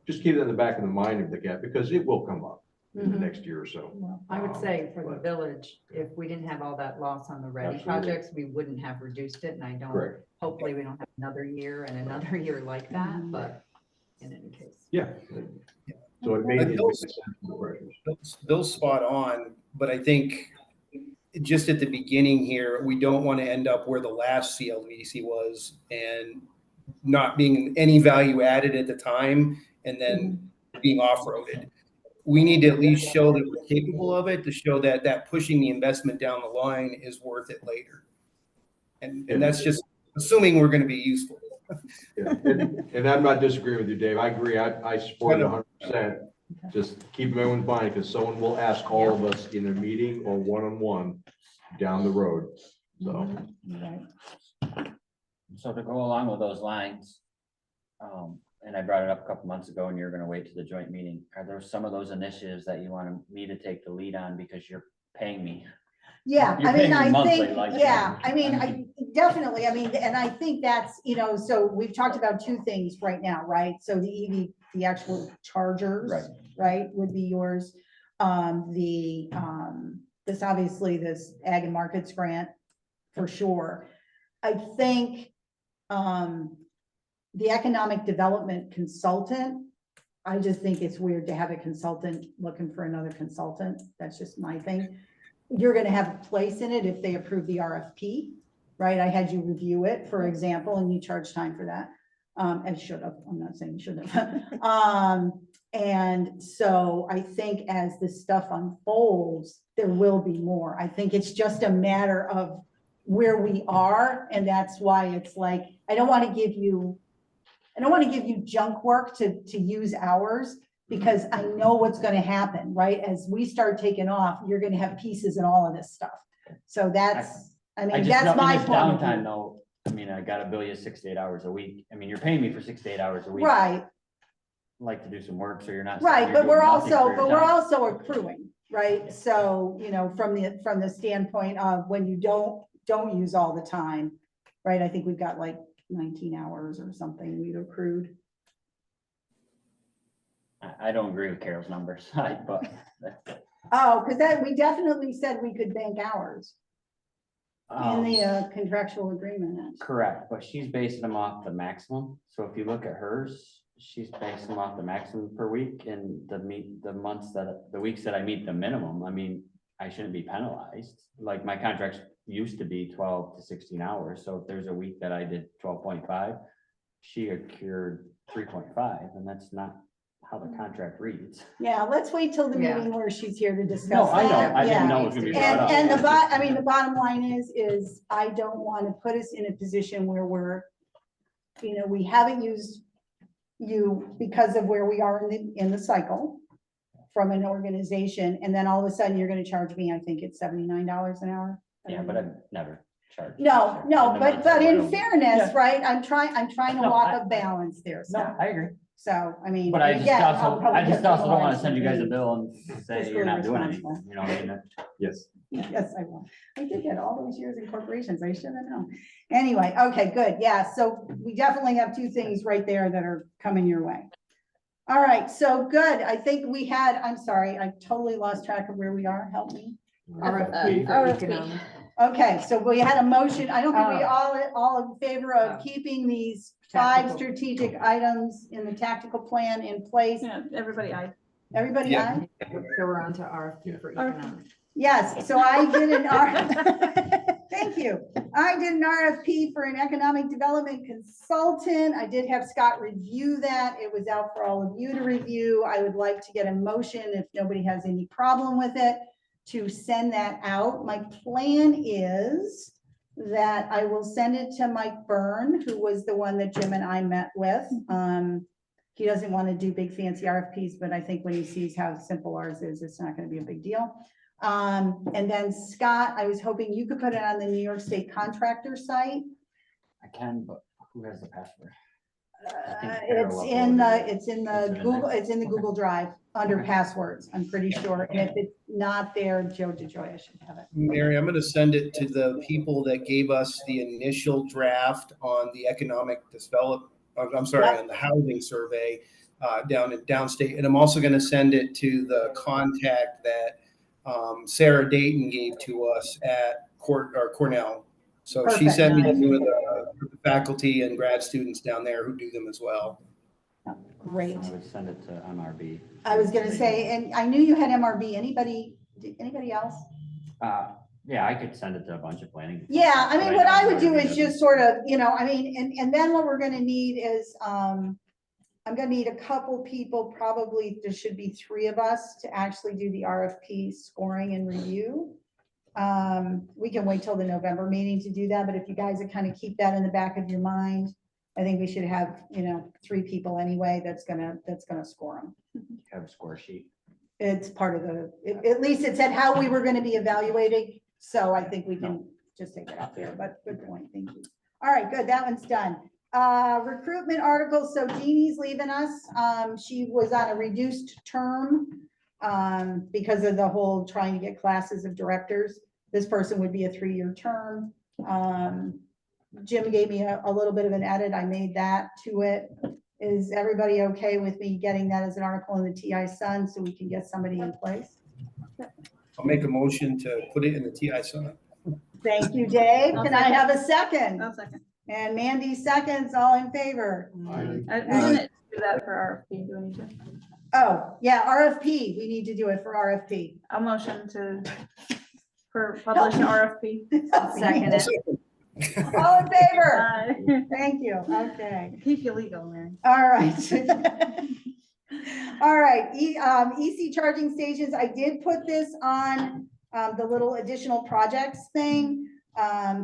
Just keep it in the back of the mind of the gap because it will come up in the Mhm. next year or so. I would say for the But- village, if we didn't have all that loss on the ready Absolutely. projects, we wouldn't have reduced it, and I don't, Correct. hopefully we don't have another year and another year like that, but in any case. Yeah. So it may But be those- pressures. Bill's spot on, but I think just at the beginning here, we don't want to end up where the last CLDC was and not being any value added at the time and then being off-roaded. We need to at least show that we're capable of it, to show that pushing the investment down the line is worth it later. And that's just assuming we're going to be useful. Yeah. And I'm not disagreeing with you, Dave. I agree. I support it 100%. Just keep them in mind because someone will ask all of us in a meeting or one-on-one down the road. So. Right. So to go along with those lines, and I brought it up a couple months ago and you're gonna wait to the joint meeting. Are there some of those initiatives that you want me to take the lead on because you're paying me? Yeah, You're I mean, paying me I monthly, think, like, yeah, I mean, I I definitely, I mean, and I think that's, so we've talked about 2 things right now, right? So the EV, the actual chargers, right, would be yours. This obviously, this ag and markets grant, for sure. I think, the economic development consultant, I just think it's weird to have a consultant looking for another consultant. That's just my thing. You're gonna have a place in it if they approve the RFP, right? I had you review it, for example, and you charge time for that. And should have, I'm not saying you shouldn't have. And so I think as this stuff unfolds, there will be more. I think it's just a matter of where we are, and that's why it's like, I don't want to give you junk work to use hours, because I know what's going to happen, right? As we start taking off, you're going to have pieces in all of this stuff. So that's, I I mean, just that's know my in this point of downtime view. though, I mean, I gotta bill you 6 to 8 hours a week. I mean, you're paying me for 6 to 8 hours a week. Right, Like to do some work, so you're not. right, you're but doing we're nothing for also, your but we're time. also accruing, right? So, from the standpoint of when you don't use all the time, right? I think we've got like 19 hours or something we've accrued. I don't agree with Carol's numbers, but. Oh, because we definitely said we could bank hours in the contractual agreement. Correct, but she's basing them off the maximum. So if you look at hers, she's basing them off the maximum per week and the weeks that I meet the minimum. I mean, I shouldn't be penalized. Like my contracts used to be 12 to 16 hours. So if there's a week that I did 12.5, she accrued 3.5, and that's not how the contract reads. Yeah, let's wait till the Yeah. meeting where she's here to discuss No, I know. that. I Yeah. didn't know it was gonna be brought up. And the bottom line is I don't want to put us in a position where we haven't used you because of where we are in the cycle from an organization, and then all of a sudden you're going to charge me, I think it's $79 an hour. Yeah, but I've never charged. No, In the months but I in will. fairness, Yeah. right, I'm trying to No, walk a balance there, No, so. I agree. So, I mean. But I just again, also, how I we just get also don't want to penalized send you guys a for bill and say fiscally you're not doing responsible. anything, you know what I mean? Yes. Yes, I will. I did that all those years in corporations. I should have known. Anyway, okay, good. Yeah, so we definitely have 2 things right there that are coming your way. All right, so good. I think we had, I'm sorry, I totally lost track of where we are. Help me. RFP for RFP. economic. Okay, so we had a motion. I don't think we Oh. all in favor of Oh. keeping these 5 Tactical. strategic items in the tactical plan in place. Yeah, everybody, Everybody, Yeah. aye? So we're on to RFP for economic. Yes, so I did an thank you. I did an RFP for an economic development consultant. I did have Scott review that. It was out for all of you to review. I would like to get a motion, if nobody has any problem with it, to send that out. My plan is that I will send it to Mike Byrne, who was the one that Jim and I met with. He doesn't want to do big fancy RFPs, but I think when he sees how simple ours is, it's not going to be a big deal. And then Scott, I was hoping you could put it on the New York State contractor site. I can, but who has the password? It's in the Google Drive under Okay. passwords, I'm pretty sure. And if it's not there, Joe DeJoy should have it. Mary, I'm gonna send it to the people that gave us the initial draft on the economic develop, I'm sorry, Yep. on the housing survey down in downstate. And I'm also gonna send it to the contact that Sarah Dayton gave to us at Cornell. So she Perfect. sent me to the faculty and grad students down there who do them as well. Great. I would send it to MRB. I was gonna say, and I knew you had MRB. Anybody else? Yeah, I could send it to a bunch of planning. Yeah, I mean, But what I know would do MRB is doesn't. just sort of, and then what we're gonna need is, I'm gonna need a couple people, probably there should be 3 of us to actually do the RFP scoring and review. We can wait till the November meeting to do that, but if you guys would kind of keep that in the back of your mind, I think we should have, 3 people anyway that's gonna score them. Have a score sheet. It's part of at least it said how we were gonna be evaluating, so I think we can just take it out there, but good point, thank you. All right, good, that one's done. Recruitment articles, so Jeannie's leaving us. She was on a reduced term because of the whole trying to get classes of directors. This person would be a 3-year term. Jim gave me a little bit of an edit. I made that to it. Is everybody okay with me getting that as an article in the TI Sun so we can get somebody in place? I'll make a motion to put it in the TI Sun. Thank you, Dave. I'll Can I have a second? I'll second. And Mandy seconds, all in favor? I didn't do that for RFP, do we need to? Oh, yeah, RFP. We need to do it for RFP. I'll motion for publish an RFP. Second it. All in favor? Aye. Thank you. Okay. Keep you legal, Mary. All right. All right, EC charging stations, I did put this on the little additional projects thing.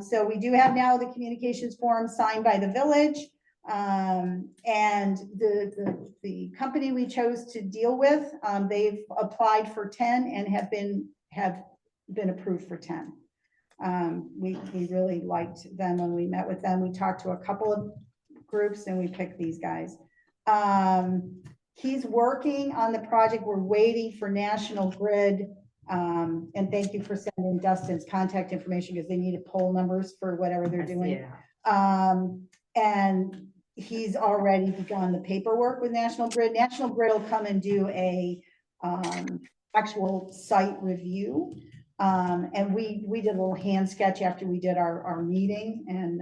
So we do have now the communications form signed by the village. And the company we chose to deal with, they've applied for 10 and have been approved for 10. We really liked them when we met with them. We talked to a couple of groups and we picked these guys. He's working on the project. We're waiting for National Grid. And thank you for sending Dustin's contact information because they needed poll numbers for whatever they're doing. Yeah. And he's already begun the paperwork with National Grid. National Grid will come and do a actual site review. And we did a little hand sketch after we did our meeting, and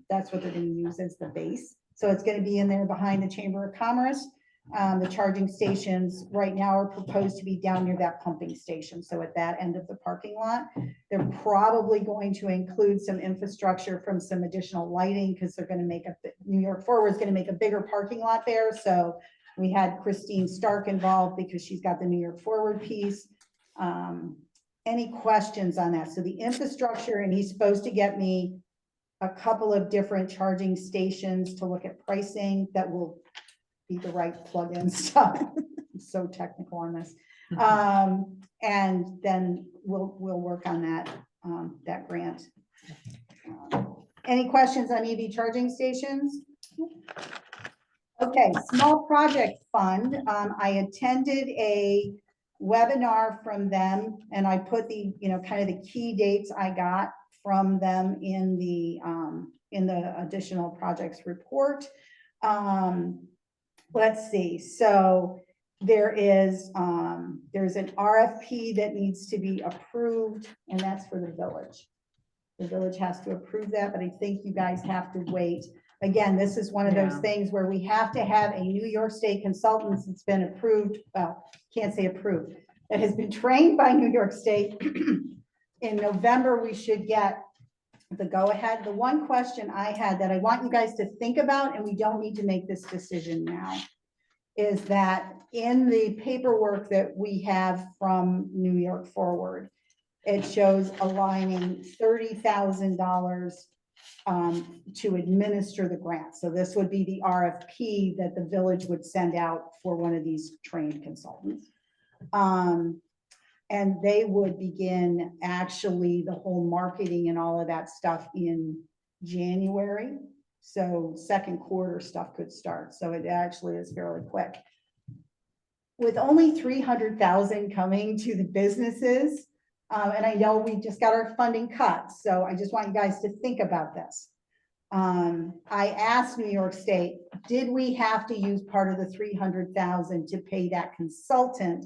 that's what they're going to use as the base. So it's going to be in there behind the Chamber of Commerce. The charging stations right now are proposed to be down near that pumping station. So at that end of the parking lot, they're probably going to include some infrastructure from some additional lighting because they're going to make New York Forward is going to make a bigger parking lot there. So we had Christine Stark involved because she's got the New York Forward piece. Any questions on that? So the infrastructure, and he's supposed to get me a couple of different charging stations to look at pricing that will be the right plug-in stuff. I'm so technical on this. And then we'll work on that grant. Any questions on EV charging stations? Okay, small project fund. I attended a webinar from them and I put the, kind of the key dates I got from them in the additional projects report. let's see, so there is, there's an RFP that needs to be approved, and that's for the village. The village has to approve that, but I think you guys have to wait. Again, this is one of those Yeah. things where we have to have a New York State consultant that's been approved, well, can't say approved, that has been trained by New York State. In November, we should get the go-ahead. The one question I had that I want you guys to think about, and we don't need to make this decision now, is that in the paperwork that we have from New York Forward, it shows aligning $30,000 to administer the grant. So this would be the RFP that the village would send out for one of these trained consultants. And they would begin actually the whole marketing and all of that stuff in January. So second quarter stuff could start. So it actually is fairly quick. With only 300,000 coming to the businesses, and I know we just got our funding cut, so I just want you guys to think about this. I asked New York State, did we have to use part of the 300,000 to pay that consultant?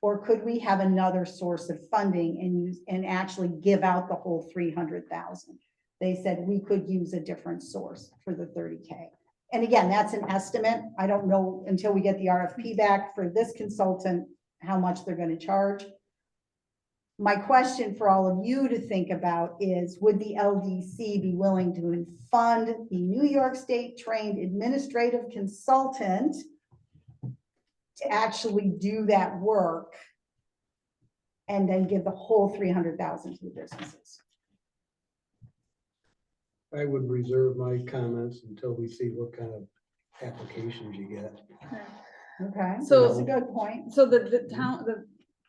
Or could we have another source of funding and actually give out the whole 300,000? They said we could use a different source for the 30K. And again, that's an estimate. I don't know until we get the RFP back for this consultant, how much they're going to charge. My question for all of you to think about is, would the LDC be willing to fund the New York State trained administrative consultant to actually do that work and then give the whole 300,000 to the businesses? I would reserve my comments until we see what kind of applications you get. Okay, So- that's a good point. So the town,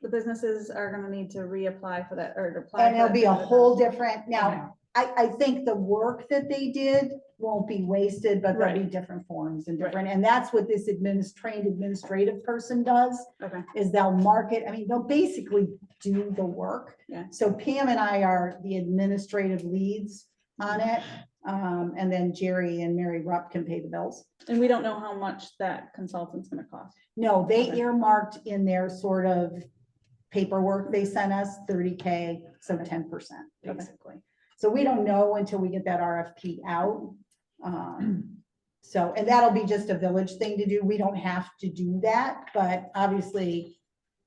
the businesses are gonna need to reapply for that, or to apply. And for it'll be that a whole 300,000. different, now, I think the work that they did won't be wasted, but there'll be Right. different forms and Right. different, and that's what this trained administrative person does, Okay, is they'll market, I mean, they'll basically do the work. Yeah. So Pam and I are the administrative leads on it, and then Jerry and Mary Rupp can pay the bills. and we don't know how much that consultant's gonna cost. No, they Okay. earmarked in their sort of paperwork they sent us 30K, so 10% Okay. basically. So we don't know until we get that RFP out. So, and that'll be just a village thing to do. We don't have to do that, but obviously,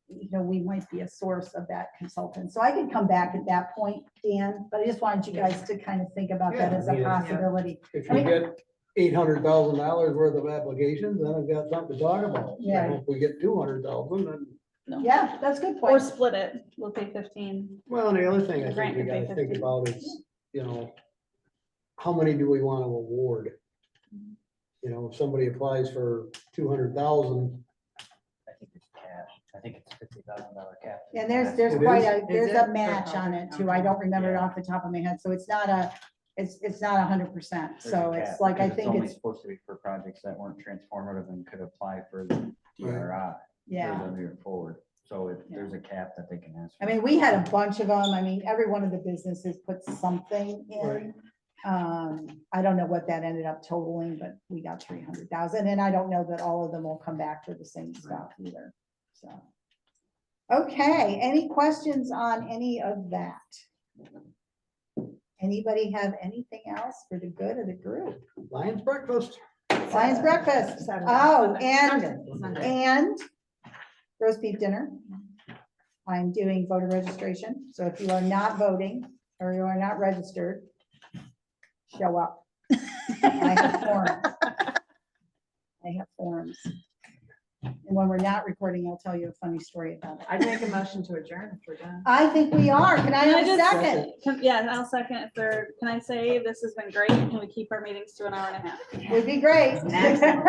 you know, we might be a source of that consultant. So I could come back at that point, Dan, but I just wanted you guys to kind of think about that Yeah, as a yeah. possibility. If I you mean- get $800,000 worth of applications, then I've got something to talk about. You Yeah. know, If we get 200,000, then, No. Yeah, that's a good Or point. split it, we'll pay 15. well, and the other thing I The grant think we could pay gotta think 50. about is, you know, how many do we want to award? You know, if somebody applies for 200,000, I think it's cash. I think it's $50,000 cap. And there's It quite is? a, there's Is a it? match on it too. I don't remember it Yeah. off the top of my head. So it's not a, it's not 100%. There's So a it's cap, like, I because think only it's, supposed to be for projects that weren't transformative and could apply for the DRI. yeah. Those are moving forward. So Yeah. there's a cap that they can ask. I for. mean, we had a bunch of them. I mean, every one of the businesses put something Right. in. I don't know what that ended up totaling, but we got 300,000, and I don't know that all of them will come back for the same stuff either, so. Okay, any questions on any of that? Anybody have anything else for the good of the group? Lions breakfast. Science breakfast, Saturday. oh, Sunday. and, Sunday. and roast beef dinner. I'm doing voter registration, so if you are not voting or you are not registered, show up. I have forms. I have forms. And when we're not recording, I'll tell you a funny story about it. I'd make a motion to adjourn if we're done. I think we are. Can I Can I have a just- second? Yeah, I'll second if there, can I say this has been great? Can we keep our meetings to an hour and a half? Would be great. Excellent.